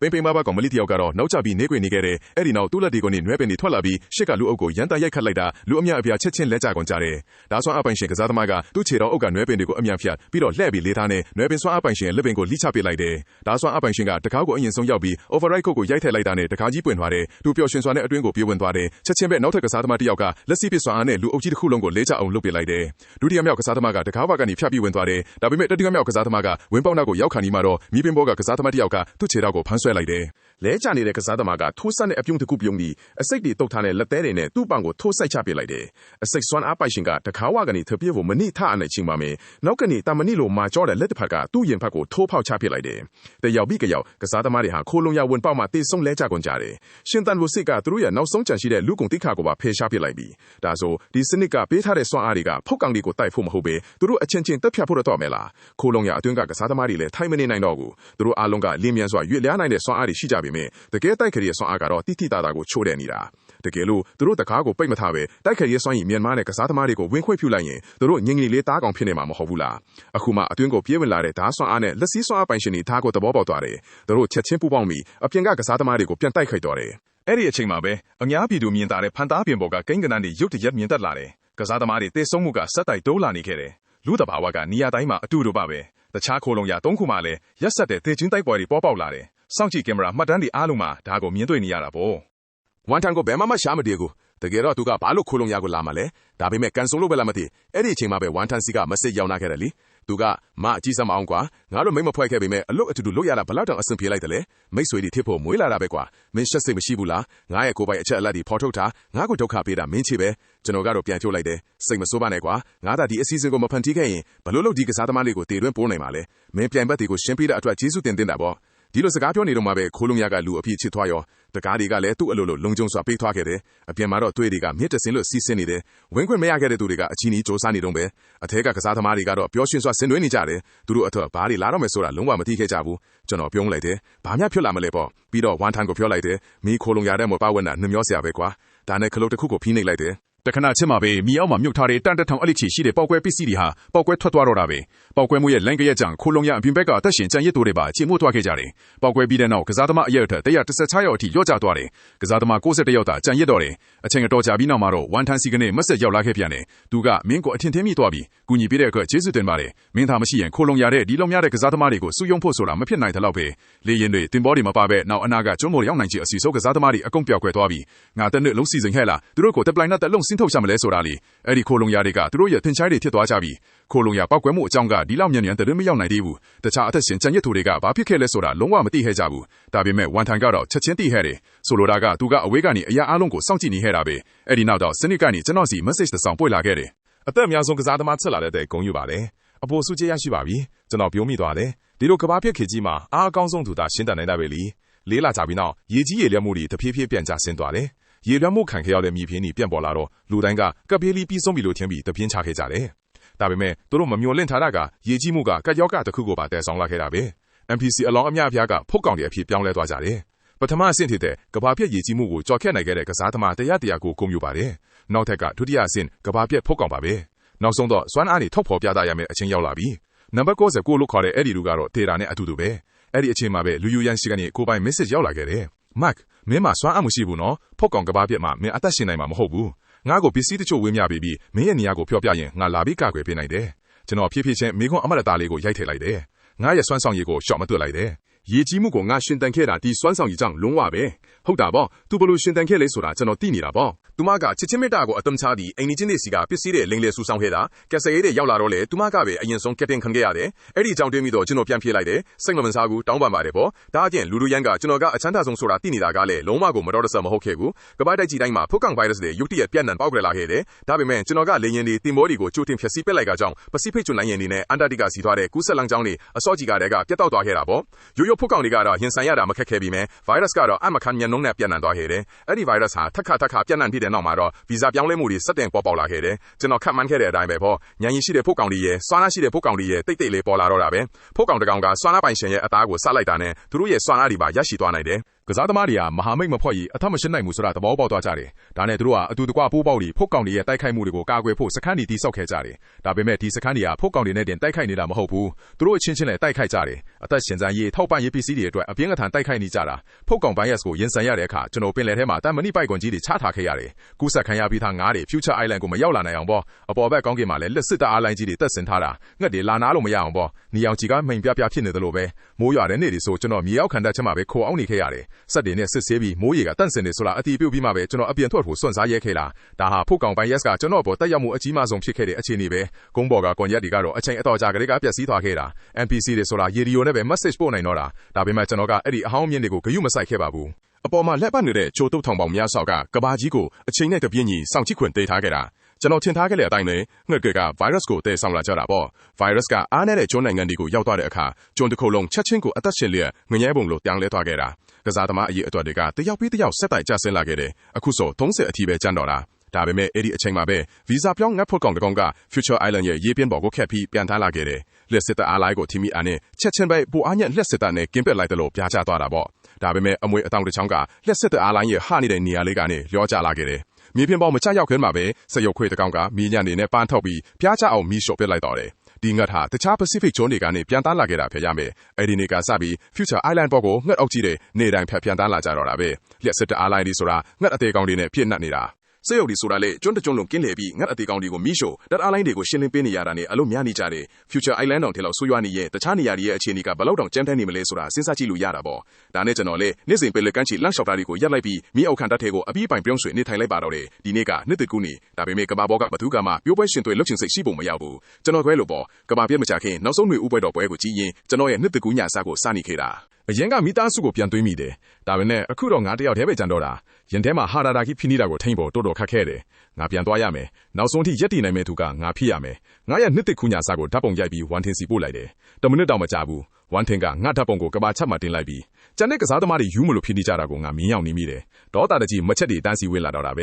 ဲပိန်ပိန်ပါပါကောင်မလေးတယောက်ကတော့နောက်ကျပြီးနေကွေနေခဲ့တဲ့အဲ့ဒီနောက်တူးလက်ဒီကိုနေနွဲပင်တွေထွက်လာပြီးရှစ်ကလူအုပ်ကိုရန်တရိုက်ခတ်လိုက်တာလူအများအပြားချက်ချင်းလက်ကြကုန်ကြတယ်ဒါဆွမ်းအပိုင်ရှင်ကစားသမားကသူ့ခြေတော်အုပ်ကနွဲပင်တွေကိုအမြန်ဖြတ်ပြီးတော့လှည့်ပြီးလေးသားနဲ့နွဲပင်ဆွမ်းအပိုင်ရှင်လက်ပင်ကိုလိချပစ်လိုက်တယ်ဒါဆွမ်းအပိုင်ရှင်ကတကားကိုအရင်ဆုံးရောက်ပြီး override ကိုရိုက်ထည့်လိုက်တာနဲ့တကားကြီးပွင့်သွားတယ်သူပျော်ရွှင်စွာနဲ့အတွင်းကိုပြေးဝင်သွားတယ်ချက်ချင်းပဲနောက်ထပ်ကစားသမားတစ်ယောက်ကလက်စီပစ်စွမ်းအားနဲ့လူအုပ်ကြီးတစ်ခုလုံးကိုလဲချအောင်လုပ်ပစ်လိုက်တယ်ဒုတိယမြောက်ကစားသမားကတကားဘက်ကနေဖြတ်ပြီးဝင်သွားတယ်ဒါပေမဲ့တတိယမြောက်ကစားသမားကဝင်းပေါက်နောက်ကိုရောက်ခါနီးမှာတော့မြေပြင်ပေါ်ကကစားသမားတစ်ယောက်ကသူ့ခြေတော်ကိုဖမ်းဆွဲလိုက်တယ်လဲချနေတဲ့ကစားသမားကထိုးဆက်နဲ့အပြုံးတစ်ခုပြုံးပြီးအစိတ်တွေတုတ်ထားတဲ့လက်သေးတွေနဲ့သူ့ပံကိုထိုးဆိုင်ချပစ်လိုက်တယ်အစိတ်စွမ်းအားပိုင်ရှင်ကတကားဝကနေထပြေးဖို့မနိထအနေချင်းပါမယ်နောက်ကနေတာမနိလိုမာကြောတဲ့လက်တစ်ဖက်ကသူ့ရင်ဖက်ကိုထိုးဖောက်ချပစ်လိုက်တယ်တယောက်ပြီးကြောက်ကစားသမားတွေဟာခိုလုံရဝင်ပေါက်မှတေဆုံးလဲချကုန်ကြတယ်ရှင်တန်လိုစစ်ကသူတို့ရဲ့နောက်ဆုံးကြံရှိတဲ့လူကုန်တိခါကိုပါဖယ်ရှားပစ်လိုက်ပြီဒါဆိုဒီစနစ်ကပေးထားတဲ့စွမ်းအားတွေကဖုတ်ကောင်တွေကိုတိုက်ဖို့မဟုတ်ပဲသူတို့အချင်းချင်းတက်ဖြတ်ဖို့တော့မယ်လားခိုလုံရအတွင်းကကစားသမားတွေလည်းထိုင်မနေနိုင်တော့ဘူးသူတို့အားလုံးကလင်းမြန်စွာရွေ့လျားနိုင်တဲ့စွမ်းအားတွေရှိကြပေမဲ့တကယ်တိုက်ခရီးစွမ်းအားကတော့တိတိတသာကိုချိုးတယ်နေတာတကယ်လို့သူတို့တကားကိုပိတ်မထားပဲတိုက်ခရီးစွမ်းရည်မြန်မာနဲ့ကစားသမားတွေကိုဝင်ခွင့်ပြုလိုက်ရင်သူတို့ငငယ်လေးတားကောင်ဖြစ်နေမှာမဟုတ်ဘူးလားအခုမှအတွင်းကိုပြေးဝင်လာတဲ့ဓာတ်စွမ်းအားနဲ့လက်စည်းစွမ်းအားပိုင်ရှင်တွေဓာတ်ကိုသဘောပေါက်သွားတယ်သူတို့ချက်ချင်းပူပေါင်းပြီးအပြင်ကကစားသမားတွေကိုပြန်တိုက်ခိုက်တော့တယ်အဲ့ဒီအချိန်မှာပဲအများပြည်သူမြင်တာတဲ့ဖန်သားပြင်ပေါ်ကကိန်းကနန်းတွေရုတ်တရက်မြင်တက်လာတယ်ကစားသမားတွေတေဆုံးမှုကဆက်တိုက်တိုးလာနေခဲ့တယ်လူတဘာဝကနေရာတိုင်းမှာအတူတူပါပဲတခြားခိုလုံရ3ခုမှလည်းရက်ဆက်တဲ့တေချင်းတိုက်ပွဲတွေပေါ်ပေါက်လာတယ်စောင့်ကြည့်ကင်မရာမှတ်တမ်းတွေအားလုံးမှာဒါကိုမြင်တွေ့နေရတာပေါ့ဝန်ထန်ကိုဘယ်မှမရှာမတည်ဘူးတကယ်တော့သူကဘာလို့ခိုလုံရကိုလာမှလဲဒါပေမဲ့ကန်ဆုံလို့ပဲလားမသိအဲ့ဒီအချိန်မှာပဲဝန်ထန်စီကမစစ်ရောက်လာခဲ့တယ်လေသူကမအကြီးစမ်းမအောင်ကွာငါတို့မိမဖွဲ့ခဲ့ပေမဲ့အလုတ်အတူတူလုတ်ရတာဘလောက်တောင်အဆင်ပြေလိုက်တယ်လေမိတ်ဆွေတွေထစ်ဖို့မွေးလာတာပဲကွာမင်းရှက်စိတ်မရှိဘူးလားငါရဲ့ကိုယ်ပိုင်အချက်အလက်တွေဖော်ထုတ်တာငါ့ကိုဒုက္ခပေးတာမင်းချေပဲကျွန်တော်ကတော့ပြန်ထုတ်လိုက်တယ်စိတ်မဆိုးပါနဲ့ကွာငါသာဒီအစီအစဉ်ကိုမဖန်တီးခဲ့ရင်ဘလို့လို့ဒီကစားသမားလေးကိုတေတွင်းပိုးနိုင်မှာလဲမင်းပြန်ဘက်တွေကိုရှင်းပြတဲ့အတွက်ကျေးဇူးတင်တာပေါ့ဒီလိုစကားပြောနေတော့မှပဲခိုလုံရကလူအဖြစ်ချစ်သွားရောတကားတွေကလည်းသူ့အလိုလိုလုံခြုံစွာပေးသွားခဲ့တယ်အပြင်မှာတော့တွေ့တွေကမြစ်တစင်းလို့စီးဆင်းနေတယ်ဝင်ခွင့်မရခဲ့တဲ့သူတွေကအချီနီစ조사နေတော့ပဲအထက်ကကစားသမားတွေကတော့ပျော်ရွှင်စွာဆင်နွှဲနေကြတယ်သူတို့အထက်ဘားတွေလာတော့မယ်ဆိုတာလုံးဝမသိခဲ့ကြဘူးကျွန်တော်ပြောလိုက်တယ်ဘာမှဖြစ်လာမလဲပေါ့ပြီးတော့ဝန်ထန်ကိုပြောလိုက်တယ်မီးခိုလုံရတဲ့မပဝက်နာနှမျောစရာပဲကွာဒါနဲ့ခလုတ်တစ်ခုကိုဖိနှိပ်လိုက်တယ်တခဏချင်းမှာပဲမြေအောက်မှာမြုပ်ထားတဲ့တန်တထောင်အလိချီရှိတဲ့ပေါက်ကွဲပစ္စည်းတွေဟာပေါက်ကွဲထွက်သွားတော့တာပဲပေါက်ကွဲမှုရဲ့လန်ကရက်ကြောင့်ခိုလုံရအပြင်ဘက်ကအသက်ရှင်ကြံရစ်သူတွေပါချေမှုတ်သွားခဲ့ကြတယ်ပေါက်ကွဲပြီးတဲ့နောက်ကစားသမားအရက်အထက်116ယောက်အထိလျော့ကျသွားတယ်ကစားသမား61ယောက်သာကြံရစ်တော့တယ်အချိန်တော်ကြာပြီးနောက်မှာတော့ဝန်ထန်စီကနေမက်ဆက်ရောက်လာခဲ့ပြန်တယ်သူကမင်းကိုအထင်ထင်းမိသွားပြီးကူညီပေးတဲ့အတွက်ကျေးဇူးတင်ပါတယ်မင်းသာမရှိရင်ခိုလုံရတဲ့ဒီလုံရတဲ့ကစားသမားတွေကိုစုယုံဖို့ဆိုတာမဖြစ်နိုင်တဲ့လောက်ပဲလေရင်တွေတင်ပေါ်တွေမပါပဲနောက်အနာကကျွန်းမိုးရောက်နိုင်ချေအစီစိုးကစားသမားတွေအကုန်ပြောက်ကွယ်သွားပြီးငါတက်နဲ့လုံးစီစဉ်ခဲ့လားသူတို့ကိုတက်ပလိုင်းနဲ့တက်လုံးစင်းထုတ်ချမလဲဆိုတာလေအဲ့ဒီခိုလုံရတွေကသူတို့ရဲ့ထင်ချိုင်းတွေဖြစ်သွားကြပြီးခိုလုံရပောက်ကွဲမှုအကြောင်းကဒီလောက်မြန်မြန်တည်းမရောက်နိုင်သေးဘူးတခြားအသက်ရှင်ကြံရစ်သူတွေကဘာဖြစ်ခဲ့လဲဆိုတာလုံးဝမသိခဲ့ကြဘူးဒါပေမဲ့ဝန်ထန်ကတော့ချက်ချင်းသိခဲ့တယ်ဆိုလိုတာကသူကအဝေးကနေအရာအလုံးကိုစောင့်ကြည့်နေခဲ့တာပဲအဲ့ဒီနောက်တော့စနစ်ကနေကျွန်တော်စီ message တစ်စောင်ပို့လာခဲ့တယ်အသက်အများဆုံးကစားသမားဆက်လာတဲ့ဂုံယူပါတယ် အပေါ်စုချရရှိပါပြီကျွန်တော်ပြောမိသွားတယ်ဒီလိုကဘာပြက်ခေကြီးမှာအားအကောင်းဆုံးသူသာရှင်းတန်နိုင်တာပဲလीလေးလာကြပြီးနောက်ရေကြီးရေလျက်မှုတွေတဖြည်းဖြည်းပြန်ကျဆင်းသွားတယ်ရေလွှမ်းမှုခံခဲ့ရတဲ့မြေပြင်းတွေပြန်ပေါ်လာတော့လူတိုင်းကကပ်ပြေးလီပြီးဆုံးပြီလို့ထင်ပြီးတပြင်းချခဲ့ကြတယ်ဒါပေမဲ့သူတို့မမျှော်လင့်ထားတာကရေကြီးမှုကကက်ယောဂတစ်ခုကိုပါတည်ဆောင်လာခဲ့တာပဲ NPC အလောင်းအများအပြားကဖုတ်ကောင်တွေအဖြစ်ပြောင်းလဲသွားကြတယ်ပထမအဆင့်ဖြစ်တဲ့ကဘာပြက်ရေကြီးမှုကိုကြော်ခက်နိုင်ခဲ့တဲ့ကစားသမားတရားကိုဂုဏ်ပြုပါတယ်နောက်ထပ်ကဒုတိယအဆင့်ကဘာပြက်ဖုတ်ကောင်ပါပဲနောက်ဆုံးတော့စွမ်းအားတွေထုတ်ဖော်ပြသရမယ့်အချိန်ရောက်လာပြီနံပါတ်69လို့ခေါ်တဲ့အဲ့ဒီလူကတော့ဒေတာနဲ့အတူတူပဲအဲ့ဒီအချိန်မှာပဲလူယူရန်ရှိကနေကိုပိုင် message ရောက်လာခဲ့တယ် Mark မင်းမစွမ်းအားမရှိဘူးနော်ဖုတ်ကောင်ကဘာပြက်မှာမင်းအသက်ရှင်နိုင်မှာမဟုတ်ဘူးငါ့ကိုပစ္စည်းတချို့ဝေးမြပေးပြီးမင်းရဲ့နေရာကိုဖျော်ပြရင်ငါလာပြီးကာကွယ်ပေးနိုင်တယ်ကျွန်တော်ဖြည်းဖြည်းချင်းမိခွန်းအမရတာလေးကိုရိုက်ထည့်လိုက်တယ်ငါရဲ့စွမ်းဆောင်ရည်ကိုရှော့မတွက်လိုက်တယ်ရေကြီးမှုကိုငါရှင်တန်ခဲ့တာဒီစွမ်းဆောင်ရည်ကြောင့်လုံးဝပဲဟုတ်တာပေါ့သူဘလို့ရှင်တန်ခဲ့လဲဆိုတာကျွန်တော်သိနေတာပေါ့သူမကချစ်ချင်းမေတ္တာကိုအတ္တမချပြီးအိမ်ကြီးချင်းတွေစီကပစ္စည်းတွေလိမ့်လေဆူဆောင်ခဲ့တာကက်ဆယ်ရေးတွေရောက်လာတော့လေသူမကပဲအရင်ဆုံးကက်တင်ခံခဲ့ရတယ်အဲ့ဒီအကြောင်းတွေးပြီးတော့ကျွန်တော်ပြန်ပြေးလိုက်တယ်စိတ်မဝင်စားဘူးတောင်းပန်ပါတယ်ပေါ့ဒါအပြင်လူလူရန်ကကျွန်တော်ကအချမ်းသာဆုံးဆိုတာသိနေတာကလည်းလုံးဝကိုမတော်တဆမဟုတ်ခဲ့ဘူးကမ္ဘာတိုက်ကြီးတိုင်းမှာဖုတ်ကောင်ဗိုင်းရပ်စ်တွေရုတ်တရက်ပြန့်နှံ့ပေါက်ကွယ်လာခဲ့တယ်ဒါပေမဲ့ကျွန်တော်ကလေရင်တွေတင်မောတွေကိုကြိုတင်ဖျက်ဆီးပစ်လိုက်ကကြောင်းပစိဖိတ်ကျွန်းလိုင်းရင်တွေနဲ့အန်တာတိကစီသွားတဲ့ကူးဆက်လန်းကြောင်းတွေအစောကြီးကတည်းကပြတ်တောက်သွားခဲ့တာပေါ့ရိုးရိုးဖုတ်ကောင်တွေကတော့ရင်ဆိုင်ရတာမခက်ခဲပြီးမဲ့ဗိုင်းရပ်စ်ကတော့အမခံမြန်နှုန်းနဲ့ပြန့်နှံ့သွားခဲ့တယ်အဲ့ဒီဗိုင်းရပ်စ်ဟာထက်ခါပြန့်နှံ့ပြီးတဲ့နောက်မှာတော့ဗီဇပြောင်းလဲမှုတွေစက်တင်ပေါ်ပေါက်လာခဲ့တယ်ကျွန်တော်ခက်မှန်းခဲ့တဲ့အတိုင်းပဲပေါ့ညံရင်ရှိတဲ့ဖုတ်ကောင်တွေရဲ့စွမ်းအားရှိတဲ့ဖုတ်ကောင်တွေရဲ့တိတ်လေးပေါ်လာတော့တာပဲဖုတ်ကောင်တကောင်ကစွမ်းအားပိုင်ရှင်ရဲ့အသားကိုစလိုက်တာနဲ့သူတို့ရဲ့စွမ်းအားတွေပါရရှိသွားနိုင်တယ်ကစားသမားတွေကမဟာမိတ်မဖွဲ့ရအထမရှင်းနိုင်မှုဆိုတာသဘောပေါက်သွားကြတယ်ဒါနဲ့သူတို့ကအတူတကွပိုးပေါက်တွေဖုတ်ကောင်တွေရဲ့တိုက်ခိုက်မှုတွေကိုကာကွယ်ဖို့စခန်းတွေတိစောက်ခဲ့ကြတယ်ဒါပေမဲ့ဒီစခန်းတွေကဖုတ်ကောင်တွေနဲ့တင်တိုက်ခိုက်နေတာမဟုတ်ဘူးသူတို့အချင်းချင်းလည်းတိုက်ခိုက်ကြတယ်အသက်ရှင်စံရေးထောက်ပံ့ရေးပစ္စည်းတွေအတွက်အပြင်းအထန်တိုက်ခိုက်နေကြတာဖုတ်ကောင်ဘိုင်းရပ်စ်ကိုရင်ဆိုင်ရတဲ့အခါကျွန်တော်ပင်လယ်ထဲမှာတန်မဏိပိုက်ကွန်ကြီးတွေချထားခဲ့ရတယ်ကူးဆက်ခံရပြီးသားငါးတွေ Future Island ကိုမရောက်လာနိုင်အောင်ပေါ့အပေါ်ဘက်ကောင်းကင်မှာလည်းလက်စစ်တအားလိုင်းကြီးတွေတက်ဆင်ထားတာငှက်တွေလာနာလို့မရအောင်ပေါ့နေအောင်ကြီးကမိန်ပြဖြစ်နေတယ်လို့ပဲမိုးရွာတဲ့နေ့တွေဆိုကျွန်တော်မြေအောက်ခံတက်ချက်မှာပဲခိုအောင်နေခဲ့ရတယ်စက်တွေနဲ့စစ်ဆေးပြီးမိုးရေကတန့်စင်နေဆိုတာအတီးပြုတ်ပြီးမှပဲကျွန်တော်အပြင်ထွက်ဖို့စွန့်စားရဲခဲ့တာဒါဟာဖုတ်ကောင်ပိုင်းရက်စ်ကကျွန်တော်ပေါ်တက်ရောက်မှုအကြီးမားဆုံးဖြစ်ခဲ့တဲ့အခြေအနေပဲကုန်းပေါ်ကကွန်ရက်တွေကတော့အချိန်အတော်ကြာကလေးကပျက်စီးသွားခဲ့တာ NPC တွေဆိုတာရေဒီယိုနဲ့ပဲ message ပို့နိုင်တော့တာဒါပေမဲ့ကျွန်တော်ကအဲ့ဒီအဟောင်းမြင့်တွေကိုဂရုမစိုက်ခဲ့ပါဘူးအပေါ်မှာလက်ပတ်နေတဲ့ချိုတုတ်ထောင်ပေါင်းများစွာကကဘာကြီးကိုအချိန်နဲ့တပြင်းညီစောင့်ကြည့်ခွင့်ပေးထားခဲ့တာကျွန်တော်ထင်ထားခဲ့တဲ့အတိုင်းပဲငှက်ကဗိုင်းရပ်စ်ကိုတည်ဆောင်လာကြတာပေါ့ဗိုင်းရပ်စ်ကအားနည်းတဲ့ကျွန်းနိုင်ငံတွေကိုရောက်သွားတဲ့အခါကျွန်းတစ်ခုလုံးချက်ချင်းကိုအသက်ရှင်လျက်ငရဲပုံလိုပြောင်းလဲသွားခဲ့တာကစားသမားအရေးအတွက်တွေကတယောက်ပြီးတယောက်ဆက်တိုက်ကျဆင်းလာခဲ့တယ်အခုဆို30အထိပဲကျန်တော့တာဒါပေမဲ့အဲ့ဒီအချိန်မှာပဲဗီဇပြောင်းငတ်ဖို့ကောင်တကောင်က Future Island ရဲ့ရေပြင်းပေါ်ကိုခက်ပြီးပြန်ထားလာခဲ့တယ်လက်စစ်တပ်အားလိုက်ကိုထိမိအားနဲ့ချက်ချင်းပဲပူအားညက်လက်စစ်တပ်နဲ့ကင်းပက်လိုက်တယ်လို့ပြားချသွားတာပေါ့ဒါပေမဲ့အမွေအတောင်တစ်ချောင်းကလက်စစ်တပ်အားလိုက်ရဲ့ဟာနေတဲ့နေရာလေးကနေလျောကျလာခဲ့တယ်မြေပြင်ပေါ်မချရောက်ခင်မှာပဲစရုပ်ခွေတကောင်ကမီးညံနေနဲ့ပန်းထုတ်ပြီးပြားချအောင်မီးရှို့ပစ်လိုက်တော့တယ်ဒီငတ်ဟာတခြား Pacific ကျွန်းတွေကနေပြန်သားလာခဲ့တာဖြစ်ရမယ်အဲ့ဒီနေ့ကစပြီး Future Island ပေါ်ကိုငှက်အုပ်ကြီးတွေနေတိုင်းဖြတ်ပြန်သားလာကြတော့တာပဲလက်စစ်တပ်အားလိုက်ဒီဆိုတာငှက်အသေးကောင်တွေနဲ့ပြည့်နှက်နေတာစရုပ်ဒီဆိုတာလေကျွန်းတကျွန်းလုံးကင်းလေပြီးငှက်အသေးကောင်တွေကိုမီးရှို့တပ်အားလိုင်းတွေကိုရှင်းလင်းပေးနေရတာနဲ့အလို့များနေကြတယ် Future Island တောင်ထဲလောက်ဆိုးရွားနေရဲ့တခြားနေရာတွေရဲ့အခြေအနေကဘယ်လောက်တောင်ကြမ်းတမ်းနေမလဲဆိုတာစဉ်းစားကြည့်လို့ရတာပေါ့ဒါနဲ့ကျွန်တော်လေနေ့စဉ်ပယ်လက်ကန်းချီလန့်လျှောက်တာတွေကိုရပ်လိုက်ပြီးမီးအောက်ခံတပ်ထဲကိုအပြီးပိုင်ပြုံးဆွေနေထိုင်လိုက်ပါတော့တယ်ဒီနေ့ကနှစ်တကူနေဒါပေမဲ့ကဘာဘောကဘသူကမှပြိုးပွဲရှင်တွေလှုပ်ချင်စိတ်ရှိဖို့မရောက်ဘူးကျွန်တော်ခွဲလို့ပေါ့ကဘာပြက်မချခင်နောက်ဆုံးຫນွေဥပွဲတော်ပွဲကိုကြည့်ရင်ကျွန်တော်ရဲ့နှစ်တကူညစားကိုစနေခဲ့တာအရင်ကမိသားစုကိုပြန်သွင်းမိတယ်ဒါပေမဲ့အခုတော့ငါတယောက်တည်းပဲကြံတော့တာရင်ထဲမှာဟာတာကြီးဖိနေတာကိုထိမ့်ဖို့တော်တော်ခက်ခဲတယ်ငါပြန်သွားရမယ်နောက်ဆုံးထိရက်တည်နိုင်မဲ့သူကငါဖြစ်ရမယ်ငါရဲ့နှစ်တစ်ခုညစားကိုဓာတ်ပုံရိုက်ပြီးဝန်ထင်စီပို့လိုက်တယ်10မိနစ်တောင်မကြာဘူးဝန်ထင်ကငါဓာတ်ပုံကိုကဘာချက်မှတင်လိုက်ပြီးကျန်တဲ့ကစားသမားတွေယူမလို့ဖြစ်နေကြတာကိုငါမြင်ရောက်နေမိတယ်ဒေါတာတကြီးမချက်တွေတန်းစီဝေးလာတော့တာပဲ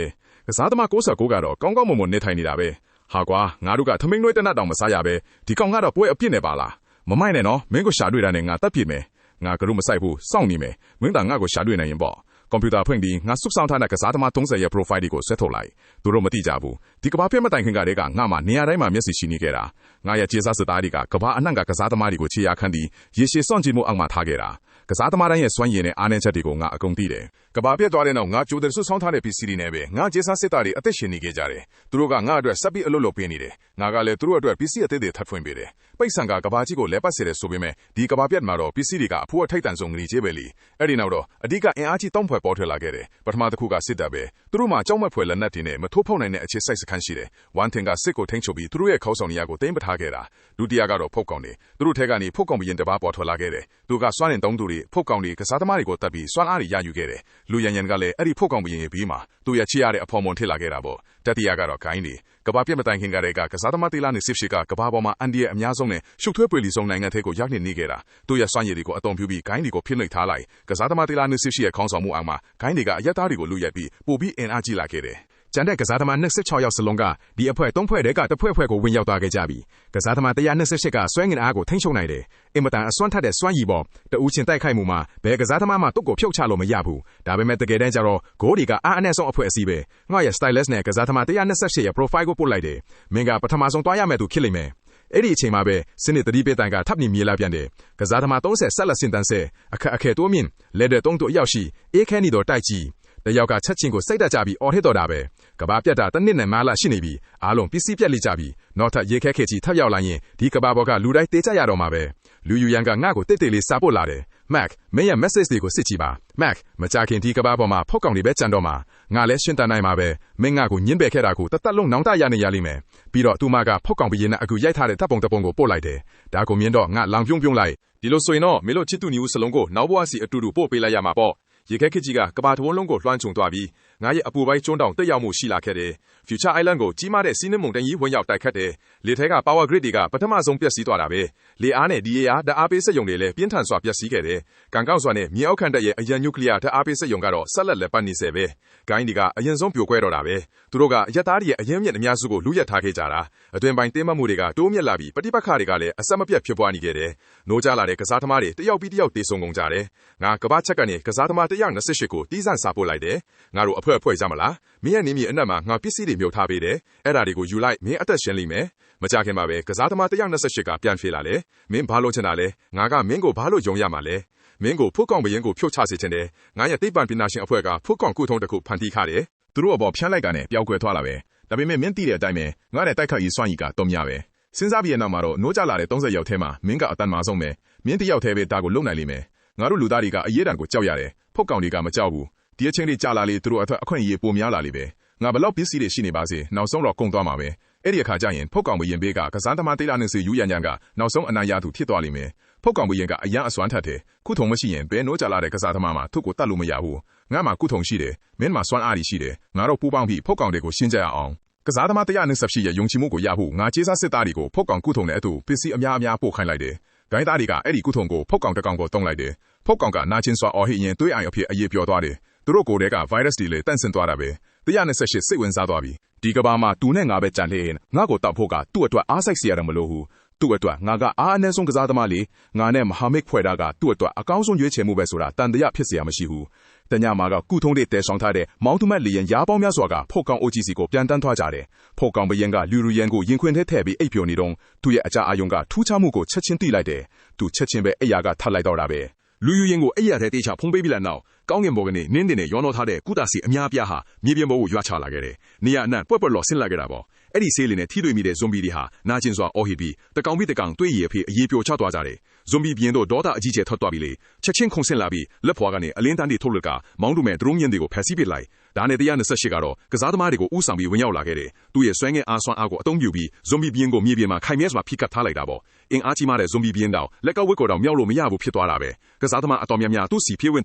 ကစားသမား69ကတော့ကောင်းကောင်းမွန်မွန်နေထိုင်နေတာပဲဟာကွာငါတို့ကသမင်းနွေးတနတ်တောင်မစားရပဲဒီကောင်ကတော့ပွဲအပြစ်နဲ့ပါလားမမိုက်နဲ့နော်မင်းကိုရှာတွေ့တာနဲ့ငါတက်ပြစ်မယ်ငါကရုမဆိုင်ဘူးစောင့်နေမယ်မင်းကငါ့ကိုရှာတွေ့နိုင်ရင်ပေါ့ကွန်ပျူတာဖွင့်ပြီးငါစုဆောင်ထားတဲ့ကစားသမား30ရဲ့ profile တွေကိုဆွဲထုတ်လိုက်သူတို့မသိကြဘူးဒီကဘာပြက်မတိုင်ခင်ကတည်းကငါမှနေရာတိုင်းမှာမျက်စိရှိနေခဲ့တာငါရဲ့ကျေးစားစစ်သားတွေကကဘာအနှံ့ကကစားသမားတွေကိုခြေရာခန့်ပြီးရေရှည်စွန့်ကြည့်မှုအောက်မှာထားခဲ့တာကစားသမားတိုင်းရဲ့စွမ်းရည်နဲ့အားနည်းချက်တွေကိုငါအကုန်သိတယ်ကဘာပြက်သွားတဲ့နောက်ငါကြိုးတဲ့စုဆောင်ထားတဲ့ PC တွေနဲ့ပဲငါကျေးစားစစ်သားတွေအသက်ရှင်နေခဲ့ကြတယ်သူတို့ကငါအတွက်စက်ပြီးအလုပ်လုပ်ပေးနေတယ်ငါကလည်းသူတို့အတွက် PC အသေးသေးထပ်ဖွင့်ပေးတယ်ပိတ်ဆန်ကကဘာကြီးကိုလဲပတ်စေတယ်ဆိုပေမဲ့ဒီကဘာပြက်မှာတော့ PC တွေကအဖိုးအထိတ်တန်ဆုံးငရီချေးပဲလीအဲ့ဒီနောက်တော့အဓိကအင်အားကြီးတောင်းဖွဲ့ပေါ်ထွက်လာခဲ့တယ်ပထမတစ်ခုကစစ်တပ်ပဲသူတို့မှာကြောက်မက်ဖွယ်လက်နက်တွေနဲ့မထိုးဖောက်နိုင်တဲ့အခြေစိုက်စခန်းရှိတယ်ဝမ်ထင်ကစစ်ကိုထိန်းချုပ်ပြီးသူတို့ရဲ့ခေါင်းဆောင်နေရာကိုတိမ့်ပထားခဲ့တာဒုတိယကတော့ဖုတ်ကောင်တွေသူတို့ထဲကနေဖုတ်ကောင်ဘရင်တစ်ပါးပေါ်ထွက်လာခဲ့တယ်သူကစွမ်းရင်တုံးသူတွေဖုတ်ကောင်တွေကစားသမားတွေကိုတတ်ပြီးစွမ်းအားတွေရယူခဲ့တယ်လူရန်ရန်ကလည်းအဲ့ဒီဖုတ်ကောင်ဘရင်ရဲ့ဘေးမှာသူရဲ့ချစ်ရတဲ့အဖော်မွန်ထစ်လာခဲ့တာပေါ့တတိယကတော့ဂိုင်းတွေ ကဘာပြတ်မတိုင်ခင်ကတည်းကကစားသမားတေးလာနဲ့စစ်ရှိကကဘာပေါ်မှာအန်ဒီရဲ့အများဆုံးနဲ့ရှုပ်ထွေးပွေလီဆုံးနိုင်ငံထဲကိုရောက်နေခဲ့တာသူရဲ့စွမ်းရည်တွေကိုအသုံးပြုပြီးဂိုင်းတွေကိုဖိနှိပ်ထားလိုက်ကစားသမားတေးလာနဲ့စစ်ရှိရဲ့ခေါင်းဆောင်မှုအောက်မှာဂိုင်းတွေကအရက်သားတွေကိုလူရက်ပြီးပို့ပြီးအင်အားကြီးလာခဲ့တယ်ကျန်တဲ့ကစားသမား26ယောက်စလုံးကဒီအဖွဲ့3ဖွဲ့တည်းကတစ်ဖွဲ့ကိုဝင်ရောက်သွားခဲ့ကြပြီကစားသမား128ကစွဲငင်အားကိုထိန်းချုပ်နိုင်တယ်အင်မတန်အစွမ်းထက်တဲ့စွမ်းရည်ပေါ်တဦးချင်းတိုက်ခိုက်မှုမှာဘယ်ကစားသမားမှတုတ်ကိုဖြုတ်ချလို့မရဘူးဒါပေမဲ့တကယ်တမ်းကျတော့ဂိုးတွေကအားအနည်းဆုံးအဖွဲ့အစည်းပဲငါရဲ့ stylist နဲ့ကစားသမား128ရဲ့ profile ကိုပို့လိုက်တယ်မင်းကပထမဆုံးတွားရမယ်သူဖြစ်လိမ့်မယ်အဲ့ဒီအချိန်မှာပဲစနစ်တတိပေးတိုင်ကထပ်ပြီးမြေလာပြန်တယ်ကစားသမား30ဆက်လက်စင်တန်းဆဲအခက်အခဲတိုးမြင့်လက်တဲ့3တို့အရောက်ရှိအေးခဲနေတော့တိုက်ကြည့်တယောက်ကချက်ချင်းကိုစိတ်တက်ကြပြီးအော်ဟစ်တော်တာပဲကဘာပြတ်တာတနစ်နဲ့မာလာရှိနေပြီအားလုံးပစ္စည်းပြက်လိကြပြီနောက်ထပ်ရေခဲခဲကြီးထပ်ရောက်လာရင်ဒီကဘာဘောကလူတိုင်းတေးကြရတော့မှာပဲလူယူရန်ကငါ့ကိုတိတ်တိတ်လေးစာပို့လာတယ်မက်မင်းရဲ့ message တွေကိုစစ်ကြည့်ပါမက်မကြခင်ဒီကဘာပေါ်မှာဖောက်ကောင်တွေပဲကြံတော့မှာငါလည်းရှင်းတန်နိုင်မှာပဲမင်းငါ့ကိုညှင်းပယ်ခဲ့တာကိုတသက်လုံးနောင်တရနေရလိမ့်မယ်ပြီးတော့သူမကဖောက်ကောင်ပရင်နဲ့အခုရိုက်ထားတဲ့တပ်ပုံကိုပို့လိုက်တယ်ဒါကိုမြင်တော့ငါလောင်ပြုံးလိုက်ဒီလိုဆိုရင်တော့မင်းတို့ချစ်သူညီဦးစလုံးကိုနောက်ဘဝစီအတူတူပို့ပေးလိုက်ရမှာပေါ့ရေခဲခစ်ကြီးကကဘာတဝန်းလုံးကိုလွှမ်းခြုံသွားပြီးငါရဲ့အပူပိုင်းကျွန်းတောင်တက်ရောက်မှုရှိလာခဲ့တယ် Future Island ကိုကြီးမားတဲ့စီးနှင်းမုန်တိုင်းကြီးဝင်ရောက်တိုက်ခတ်တယ်လေထဲက Power Grid တွေကပထမဆုံးပျက်စီးသွားတာပဲလေအားနဲ့ဒီရေအားဓာတ်အားပေးစက်ရုံတွေလည်းပြင်းထန်စွာပျက်စီးခဲ့တယ်ကံကောက်စွာနဲ့မြေအောက်ခံတပ်ရဲ့အရန်နျူကလ িয়ার ဓာတ်အားပေးစက်ရုံကတော့ဆက်လက်လက်ပတ်နေဆဲပဲဂိုင်းတွေကအရင်ဆုံးပြိုကွဲတော့တာပဲသူတို့ကအရက်သားတွေရဲ့အရင်မြင့်အများစုကိုလူရက်ထားခဲ့ကြတာအတွင်ပိုင်းတင်းမှတ်မှုတွေကတိုးမြက်လာပြီးပဋိပက္ခတွေကလည်းအဆက်မပြတ်ဖြစ်ပွားနေခဲ့တယ်နိုးကြလာတဲ့ကစားသမားတွေတယောက်ပြီးတယောက်တေဆုံကုန်ကြတယ်ငါကဘာချက်ကနေကစားသမား128ကိုတီးဆန့်စာပို့လိုက်တယ်ငါတို့အဖွဲ့ကြမလားမင်းရဲ့နေမြေအနက်မှာငါပစ္စည်းတွေမြုပ်ထားပေးတယ်အဲ့ဒါတွေကိုယူလိုက်မင်းအသက်ရှင်လိမ့်မယ်မကြခင်ပါပဲကစားသမား128ကပြန်ဖြေလာလေမင်းဘာလို့ချင်တာလဲငါကမင်းကိုဘာလို့ယုံရမှာလဲမင်းကိုဖုတ်ကောင်ဘရင်ကိုဖြုတ်ချစေချင်တယ်ငါရဲ့သိပ္ပံပညာရှင်အဖွဲ့ကဖုတ်ကောင်ကုထုံးတစ်ခုဖန်တီးထားတယ်သူတို့အပေါ်ဖြန်းလိုက်ကနေပျောက်ကွယ်သွားလာပဲဒါပေမဲ့မင်းသိတဲ့အတိုင်းပဲငါနဲ့တိုက်ခိုက်ရေးစွမ်းရည်ကတော့များပဲစဉ်းစားပြီးတဲ့နောက်မှာတော့နိုးကြလာတဲ့30ယောက်ထဲမှာမင်းကအတန်မာဆုံးပဲမင်းတစ်ယောက်ထဲပဲဒါကိုလုံနိုင်လိမ့်မယ်ငါတို့လူသားတွေကအရေးတံကိုကြောက်ရတယ်ဖုတ်ကောင်တွေကမကြောက်ဘူးဒီအချင်းတွေကြာလာလေသူတို့အခွင့်အရေးပိုများလာလေပဲငါဘလောက်ပစ္စည်းတွေရှိနေပါစေနောက်ဆုံးတော့ကုန်သွားမှာပဲအဲ့ဒီအခါကျရင်ဖုတ်ကောင်ဘရင်ဘေးကကစားသမားတေးလာနေစီယူရန်ကနောက်ဆုံးအနိုင်ရသူဖြစ်သွားလိမ့်မယ်ဖုတ်ကောင်ဘရင်ကအရန်အစွမ်းထက်တယ်ခုထုံမရှိရင်ဘယ်နိုးကြလာတဲ့ကစားသမားမှသူ့ကိုတတ်လို့မရဘူးငါမှခုထုံရှိတယ်မင်းမှစွမ်းအားရှိတယ်ငါတို့ပူးပေါင်းပြီးဖုတ်ကောင်တွေကိုရှင်းကြရအောင်ကစားသမား128ရဲ့ယုံကြည်မှုကိုရဖို့ငါကျေးစားစစ်သားတွေကိုဖုတ်ကောင်ကုထုံနဲ့အတူပစ္စည်းအများပို့ခိုင်းလိုက်တယ်ဂိုင်းသားတွေကအဲ့ဒီကုထုံကိုဖုတ်ကောင်တစ်ကောင်ကိုတုံးလိုက်တယ်ဖုတ်ကောင်ကနာကျင်စွာအော်ဟစ်ရင်သွေးအိုင်အဖြစ်အေးပျော်သွားတယ်သူတို့ကိုယ်တည်းက virus တွေလည်းတန့်ဆင်သွားတာပဲ128စိတ်ဝင်စားသွားပြီဒီကဘာမှာသူနဲ့ငါပဲကြံလှည့်ငါ့ကိုတောက်ဖို့ကသူ့အတွက်အားစိုက်စီရတယ်မလို့ဘူးသူ့အတွက်ငါကအားအနည်းဆုံးကစားသမားလေးငါနဲ့မဟာမိတ်ဖွဲ့တာကသူ့အတွက်အကောင်းဆုံးရွေးချယ်မှုပဲဆိုတာတန်တရားဖြစ်เสียမရှိဘူးတညမှာကကုထုံးတွေတဲဆောင်ထားတဲ့မောင်းသူမက်လီယန်ရားပေါင်းများစွာကဖုတ်ကောင် OGC ကိုပြန်တန်းသွားကြတယ်ဖုတ်ကောင်ဘရင်ကလူရူရန်ကိုရင်ခွင်ထဲထည့်ပြီးအိပ်ပျော်နေတော့သူ့ရဲ့အကြအာယုံကထူးခြားမှုကိုချက်ချင်းသိလိုက်တယ်သူချက်ချင်းပဲအိယာကထပ်လိုက်တော့တာပဲလူယူရင်ကိုအဲ့ရတဲ့တေးချဖုံးပေးပြီးတဲ့နောက်ကောင်းကင်ဘော်ကနေနင်းတင်နဲ့ရောနှောထားတဲ့ကုတာစီအများပြားဟာမြေပြင်ပေါ်ကိုရွာချလာခဲ့တယ်။နေရအနှံ့ပွက်လော်ဆင်းလာခဲ့တာပေါ့။အဲ့ဒီဆေးလေးနဲ့ထိတွေ့မိတဲ့ဇွန်ဘီတွေဟာနာကျင်စွာအော်ဟစ်ပြီးတကောင်ပြီးတကောင်တွေးရည်အဖေအေးပျော်ချသွားကြတယ်။ဇွန်ဘီပြင်းတို့ဒေါသအကြီးကျယ်ထွက်သွားပြီလေ။ချက်ချင်းခုန်ဆင်းလာပြီးလက်ဖွာကနေအလင်းတန်းတွေထုတ်လက်ကမောင်းတူမဲ့ဒရုန်းမြင့်တွေကိုဖျက်ဆီးပစ်လိုက်။ဒါနဲ့128ကတော့ကစားသမားတွေကိုဥဆောင်ပြီးဝင်ရောက်လာခဲ့တယ်။သူ့ရဲ့ဆွဲငဲအားစွမ်းအားကိုအသုံးပြုပြီးဇွန်ဘီပြင်းကိုမြေပြင်မှာခိုင်မြဲစွာဖိကတ်ထားလိုက်တာပေါ့။အင်အားကြီးမားတဲ့ဇွန်ဘီပြင်းတောင်လက်ကဝက်ကိုတောင်မြောက်လို့မရဘူးဖြစ်သွားတာပဲ။ကစားသမားအတော်များများသူ့စီပြေးဝင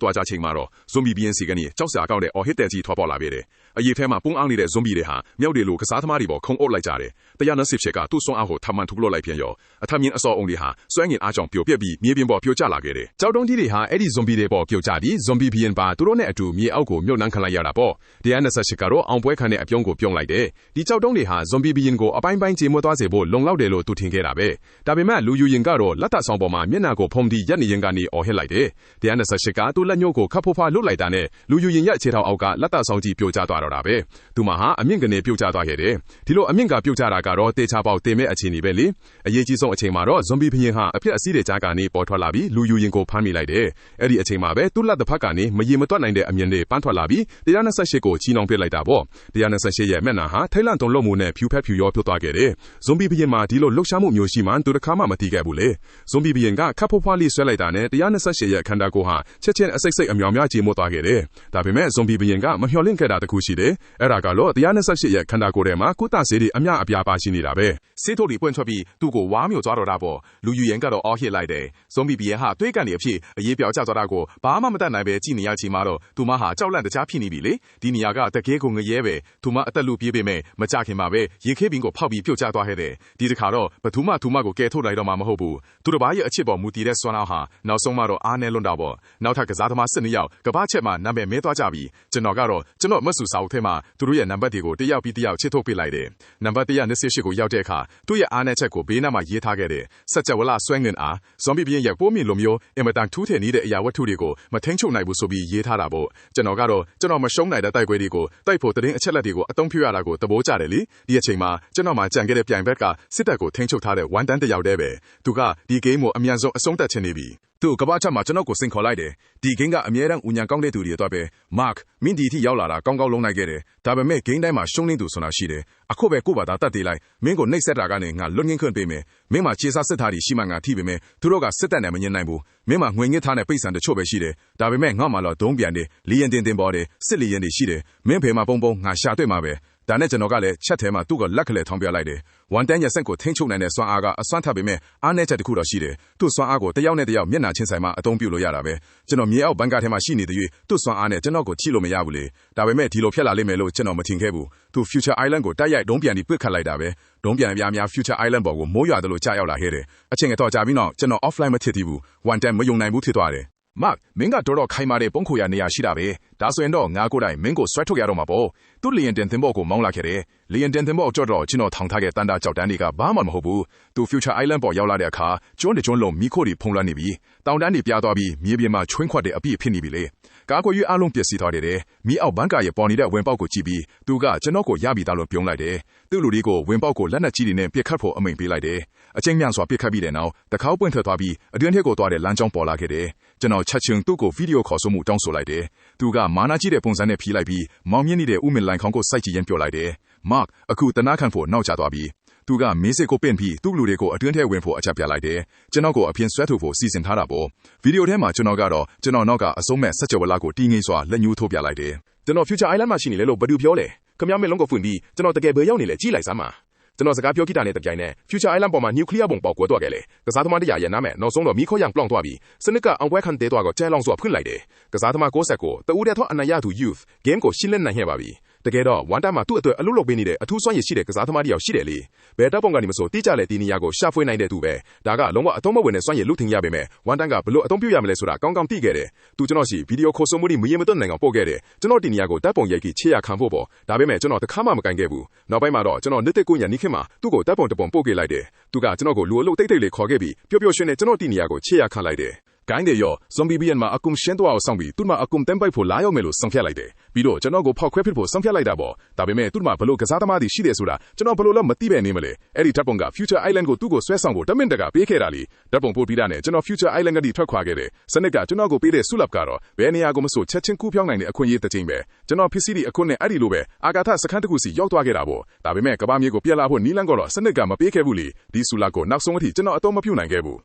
်သွားကြချိန်မှာတော့ဇွန်ဘီပြင်းစီကနေကြောက်စရာကောင်းတဲ့အော်ဟစ်တဲ့ကြီးထွက်ပေါ်လာခဲ့တယ်။အရေးထဲမှာပုံအောင်နေတဲ့ဇွန်ဘီတွေဟာမြောက်တွေလိုကစားသမားတွေပေါ်ခုံအုပ်လိုက်ကြတယ်။120ချက်ကသူ့စွမ်းအားကိုထပ်မံထုတ်လွှတ်လိုက်ပြန်ရောအထမင်းအစောအုံတွေဟာစွဲငင်အားကြောင့်ပြိုပြက်ပြီးမြေပြင်ပေါ်ပြိုကျလာခဲ့တယ်။ကြောက်တုံးကြီးတွေဟာအဲ့ဒီဇွန်ဘီတွေပေါ်ပြိုကျပြီးဇွန်ဘီဘီယန်ပါသူတို့နဲ့အတူမြေအောက်ကိုမြုပ်နှံခံလိုက်ရတာပေါ့။128ကတော့အောင်ပွဲခံတဲ့အပြုံးကိုပြုံးလိုက်တယ်။ဒီကြောက်တုံးတွေဟာဇွန်ဘီဘီယန်ကိုအပိုင်းပိုင်းကြေမွသွားစေဖို့လုံလောက်တယ်လို့သူထင်ခဲ့တာပဲ။ဒါပေမဲ့လူယူရင်ကတော့လက်သက်ဆောင်ပေါ်မှာမျက်နှာကိုဖုံးပြီးရက်နေရင်ကနေအော်ဟစ်လိုက်တယ်။128ကသူ့လက်ညှိုးကိုခပ်ဖိုးဖားလွတ်လိုက်တာနဲ့လူယူရင်ရဲ့ခြေထောက်အောက်ကလက်သက်ဆောင်ကြီးပြိုကျသွားတော့တာပဲ။သူမဟာအမြင့်ကနေပြိုကျသွားခဲ့တယ်။ဒီလိုအမြင့်ကပြိုကျတာကတော့တေချာပေါက်တင်မဲ့အခြေအနေပဲလေ။အရေးကြီးဆုံးအချိန်မှာတော့ဇွန်ဘီဘီယန်ဟာအဖြစ်အစည်းတွေကြားကနေပေါ်ထွက်လာပြီးလူယူရင်ကိုဖမ်းမိလိုက်တယ်။အဲ့ဒီအချိန်မှာပဲသူ့လက်တစ်ဖက်ကနေမရေမတွက်နိုင်တဲ့အမြင်တွေပန်းထွက်လာပြီး128ကိုချီနှောင်ပစ်လိုက်တာပေါ့။128ရဲ့မျက်နှာဟာထိတ်လန့်တုန်လှုပ်မှုနဲ့ဖြူဖက်ဖြူရောဖြိုးသွားခဲ့တယ်။ဇွန်ဘီဘီယန်မှာဒီလိုလှုပ်ရှားမှုမျိုးရှိမှသူတစ်ခါမှမသိခဲ့ဘူးလေ။ဇွန်ဘီဘီယန်ကခပ်ဖွားဖွားလေးဆွဲလိုက်တာနဲ့128ရဲ့ခန္ဓာကိုယ်ဟာချက်ချင်းအစိတ်စိတ်အမြောင်များကြေမွသွားခဲ့တယ်။ဒါပေမဲ့ဇွန်ဘီဘီယန်ကမမျှော်လင့်ခဲ့တာတခုရှိတယ်။အဲ့ဒါကတော့128ရဲ့ခန္ဓာကိုယ်ထဲမှာကုသဆေးတွေအများအပြားပါရှိနေတာပဲ။ဆေးထုတ်တွေပွင့်ထွက်ပြီးသူ့ကိုဝါမျိုးသွားတော့တာပေါ့။လူယူရင်ကတော့အော်ဟစ်လိုက် လိုက်တယ်။ဇွန်ဘီဘီရဲ့ဟာတွေးကန်နေအဖြစ်အရေးပြောကြသွားတာကိုဘာမှမတတ်နိုင်ပဲကြည်နေရချီမှာတော့သူမဟာကြောက်လန့်တကြားဖြစ်နေပြီလေ။ဒီနေရာကတကယ်ကိုငရဲပဲသူမအသက်လူပြေးပေမဲ့မကြခင်မှာပဲရေခဲပင်ကိုဖောက်ပြီးပြုတ်ကျသွားခဲ့တယ်။ဒီတစ်ခါတော့ဘသူမှသူမကိုကယ်ထုတ်လိုက်တော့မှမဟုတ်ဘူး။သူတစ်ပါးရဲ့အချစ်ပေါ်မူတည်တဲ့စွမ်းအားဟာနောက်ဆုံးမှတော့အားနဲ့လွန်တာပေါ့။နောက်ထပ်ကစားသမား12ယောက်ကဘာချက်မှနာမည်မဲသွားကြပြီ။ကျွန်တော်ကတော့ကျွန်တော်မဆူစာအုပ်ထဲမှာသူတို့ရဲ့နံပါတ်တွေကိုတယောက်ပြီးတယောက်ချစ်ထုတ်ပေးလိုက်တယ်။နံပါတ်128ကိုရောက်တဲ့အခါသူ့ရဲ့အားနဲ့ချက်ကိုဘေးနားမှာရေးထားခဲ့တယ်။စက်ကြဝဠဆွဲငင်အားဇွန်ဘီဘီရဲ့ပိုးမြင့်လိုမျိုးအင်မတန်ထူးထည်နေတဲ့အရာဝတ္ထုတွေကိုမထိန်ချုပ်နိုင်ဘူးဆိုပြီးရေးထားတာပေါ့။ကျွန်တော်ကတော့ကျွန်တော်မရှုံးနိုင်တဲ့တိုက်ပွဲတွေကိုတိုက်ဖို့သတင်းအချက်လက်တွေကိုအသုံးပြုရတာကိုသဘောကျတယ်လေ။ဒီအချိန်မှာကျွန်တော်မှကြံခဲ့တဲ့ပြိုင်ဘက်ကစစ်တပ်ကိုထိန်ချုပ်ထားတဲ့ဝန်တန်းတစ်ယောက်တည်းပဲ။သူကဒီဂိမ်းကိုအမြန်ဆုံးအဆုံးသတ်ချင်နေပြီ။သူကဘာချက်မှာကျွန်တော်ကိုစင်ခေါ်လိုက်တယ်။ဒီဂိမ်းကအမြဲတမ်းဦးညာကောင်းတဲ့သူတွေအတွက်ပဲ။ Mark မင်းဒီအထိရောက်လာတာကောင်းကောင်းလုံးနိုင်ခဲ့တယ်။ဒါပေမဲ့ဂိမ်းတိုင်းမှာရှုံးနေသူဆိုတာရှိတယ်။အခုပဲကိုယ့်ဘာသာတတ်သေးလိုက်မင်းကိုနှိပ်စက်တာကနေငါလွတ်ငင်းခွင့်ပေးမယ်။မင်းမှာခြေစားစစ်သားတွေရှိမှငါထိပေမဲ့သူတို့ကစစ်တပ်နဲ့မငြင်းနိုင်ဘူး။မင်းမှာငွေငစ်ထားတဲ့ပိတ်ဆံတချို့ပဲရှိတယ်။ဒါပေမဲ့ငါမှတော့ဒုံးပြန်တယ်လီယန်တင်ပေါ်တယ်စစ်လီယန်တွေရှိတယ်။မင်းဖေမှာပုံငါရှာတွေ့မှာပဲ။ဒါနဲ့ကျွန်တော်ကလည်းချက်ထဲမှာသူ့ကိုလက်ကလေးထောင်းပြလိုက်တယ်။ဝန်တန်းရဲ့စက်ကိုထိန်းချုပ်နိုင်တဲ့စွမ်းအားကအစွမ်းထပ်ပေမဲ့အားနည်းချက်တစ်ခုတော့ရှိတယ်။သူ့စွမ်းအားကိုတယောက်နဲ့တယောက်မျက်နှာချင်းဆိုင်မှာအသုံးပြုလို့ရတာပဲ။ကျွန်တော်မြေအောက်ဘန်ကာထဲမှာရှိနေတဲ့၍သူ့စွမ်းအားနဲ့ကျွန်တော်ကိုထိလို့မရဘူးလေ။ဒါပေမဲ့ဒီလိုဖြစ်လာလိမ့်မယ်လို့ကျွန်တော်မထင်ခဲ့ဘူး။သူ Future Island ကိုတိုက်ရိုက်ဒုံးပြန်ပြီးပစ်ခတ်လိုက်တာပဲ။ဒုံးပြန်ပြားများ Future Island ပေါ်ကိုမိုးရွာတယ်လို့ကြားရောက်လာခဲ့တယ်။အချိန်တော့ကြာပြီးတော့ကျွန်တော် offline မဖြစ်သေးဘူး။ဝန်တန်းမယုံနိုင်ဘူးဖြစ်သွားတယ်။ Mark မင်းကတော်ခိုင်မာတဲ့ပုံခိုရနေရရှိတာပဲဒါဆိုရင်တော့ငါကိုယ်တိုင်မင်းကိုဆွဲထုတ်ရတော့မှာပေါ့သူလီယန်တင်သင်ဘောကိုမောင်းလာခဲ့တယ်လီယန်တင်သင်ဘောကြော့တော့ကျွန်တော်ထောင်ထားခဲ့တန်တာကြောက်တန်းတွေကဘာမှမဟုတ်ဘူးသူ Future Island ပေါ်ရောက်လာတဲ့အခါကျွန်းတကျွန်းလုံးမီးခိုးတွေဖုံးလွှမ်းနေပြီတောင်တန်းတွေပြားသွားပြီးမြေပြင်မှာချွင်းခွက်တဲ့အပြည့်ဖြစ်နေပြီလေကာကွယ်ရေးအလုံးပျက်စီးသွားတယ်မီးအောက်ဘန်ကာရဲ့ပေါ်နေတဲ့ဝင်ပေါက်ကိုကြည့်ပြီးသူကကျွန်တော်ကိုရပြီသားလို့ပြုံးလိုက်တယ်သူ့လူတွေကိုဝင်ပေါက်ကိုလက်နက်ကြီးတွေနဲ့ပစ်ခတ်ဖို့အမိန့်ပေးလိုက်တယ်အချိန်မြန်စွာပစ်ခတ်ပြီးတဲ့နောက်တခေါက်ပွင့်ထွက်သွားပြီးအတွင်းထဲကိုသွားတဲ့လမ်းကြောင်းပေါ်လာခဲ့တယ်ကျွန်တော်ချက်ချင်းသူ့ကိုဗီဒီယိုခေါ်ဆိုမှုတောင်းဆိုလိုက်တယ်သူကမာနာကြီးတဲ့ပုံစံနဲ့ဖြီးလိုက်ပြီးမောင်မြင့်နေတဲ့ဥမင်လိုင်ခေါင်းကိုစိုက်ကြည့်ရင်းပြောလိုက်တယ် Mark အခုတနာခံဖို့နောက်ကျသွားပြီသူကမေးစစ်ကိုပင့်ပြီးသူ့လူတွေကိုအတွင်းထဲဝင်ဖို့အချက်ပြလိုက်တယ်ကျွန်တော်ကိုအပြင်ဆွဲထုတ်ဖို့စီစဉ်ထားတာပေါ့ဗီဒီယိုထဲမှာကျွန်တော်ကတော့ကျွန်တော်နောက်ကအစုံမဲ့စက်ကြောဝလာကိုတီးငိမ့်စွာလက်ညှိုးထိုးပြလိုက်တယ်ကျွန်တော် Future Island မှာရှိနေလေလို့ဘယ်သူပြောလဲခမရမဲလုံးကိုဖွင့်ပြီးကျွန်တော်တကယ်ဘယ်ရောက်နေလဲကြည့်လိုက်စမ်းပါကျွန်တော်စကားပြောကြည့်တာနဲ့တပြိုင်နက် Future Island ပေါ်မှာ nuclear bomb ပေါက်ကွဲသွားခဲ့လေကစားသမားတရားရဲ့နားမဲ့နောက်ဆုံးတော့မီးခိုးရောင်ပလောင်သွားပြီးစနစ်ကအောင်ပွဲခံတဲသွားကိုကျဲလောင်စွာဖွင့်လိုက်တယ်ကစားသမား60ကိုတဦးတည်းသောအနိုင်ရသူ Youth game ကိုရှင်းလင်းနိုင်ခဲ့ပါပြီတကယ်တော့ဝန်တမှာသူ့အတွက်အလုပ်လုပ်ပေးနေတဲ့အထူးစွမ်းရည်ရှိတဲ့ကစားသမားတယောက်ရှိတယ်လေဘယ်တပ်ပုံကနေမဆိုတိကျတဲ့ဒီနေရာကိုရှာဖွေနိုင်တဲ့သူပဲဒါကလုံးဝအသုံးမဝင်တဲ့စွမ်းရည်လူထင်ရပေမဲ့ဝန်တကဘလို့အသုံးပြုရမလဲဆိုတာကောင်းကောင်းသိခဲ့တယ်သူကျွန်တော်ရှိဗီဒီယိုခေါ်ဆိုမှုတွေမရေမတွက်နိုင်အောင်ပို့ခဲ့တယ်ကျွန်တော်ဒီနေရာကိုတပ်ပုံရိုက်ပြီးချေရခံဖို့ပေါ့ဒါပေမဲ့ကျွန်တော်တခါမှမကင်ခဲ့ဘူးနောက်ပိုင်းမှာတော့ကျွန်တော်နှစ်သက်ကိုညာနီးခင်မှာသူ့ကိုတပ်ပုံတပုံပို့ခဲ့လိုက်တယ်သူကကျွန်တော်ကိုလူအလုပ်တိတ်တိတ်လေးခေါ်ခဲ့ပြီးပျော်ပျော်ရွှင်နဲ့ကျွန်တော်ဒီနေရာကိုချေရခံလိုက်တယ်ကိုင်းတယ်ရောဇွန်ဘီဘီယန်မှာအကုမ်ရှင်းသွားအောင်ဆောင်ပြီးသူ့မှာအကုမ်တန်ပိုက်ဖို့လာရောက်မယ်လို့ဆုံးဖြတ်လိုက်တယ်ပြီးတော့ကျွန်တော်ကိုဖောက်ခွဲပစ်ဖို့ဆုံးဖြတ်လိုက်တာပေါ့ဒါပေမဲ့သူ့မှာဘလို့ကစားသမားတွေရှိတယ်ဆိုတာကျွန်တော်ဘလို့လည်းမသိပဲနေမလဲအဲ့ဒီဓာတ်ပုံက Future Island ကိုသူ့ကိုဆွဲဆောင်ဖို့တမင်တကာပေးခဲ့တာလေဓာတ်ပုံပို့ပြီးတာနဲ့ကျွန်တော် Future Island ကနေထွက်ခွာခဲ့တယ်စနစ်ကကျွန်တော်ကိုပေးတဲ့ဆုလပ်ကတော့ဘယ်နေရာကိုမဆိုချက်ချင်းကူးပြောင်းနိုင်တဲ့အခွင့်အရေးတစ်ချိန်ပဲကျွန်တော် PC အခွင့်နဲ့အဲ့ဒီလိုပဲအာကာသစခန်းတစ်ခုစီရောက်သွားခဲ့တာပေါ့ဒါပေမဲ့ကမ္ဘာမြေကိုပြက်လာဖို့နီးလန်းကတော့စနစ်ကမပေးခဲ့ဘူးလေဒီဆုလပ်ကိုနောက်ဆုံးအထိကျွန်တော်အတော့မပြုတ်နိုင်ခဲ့ဘူး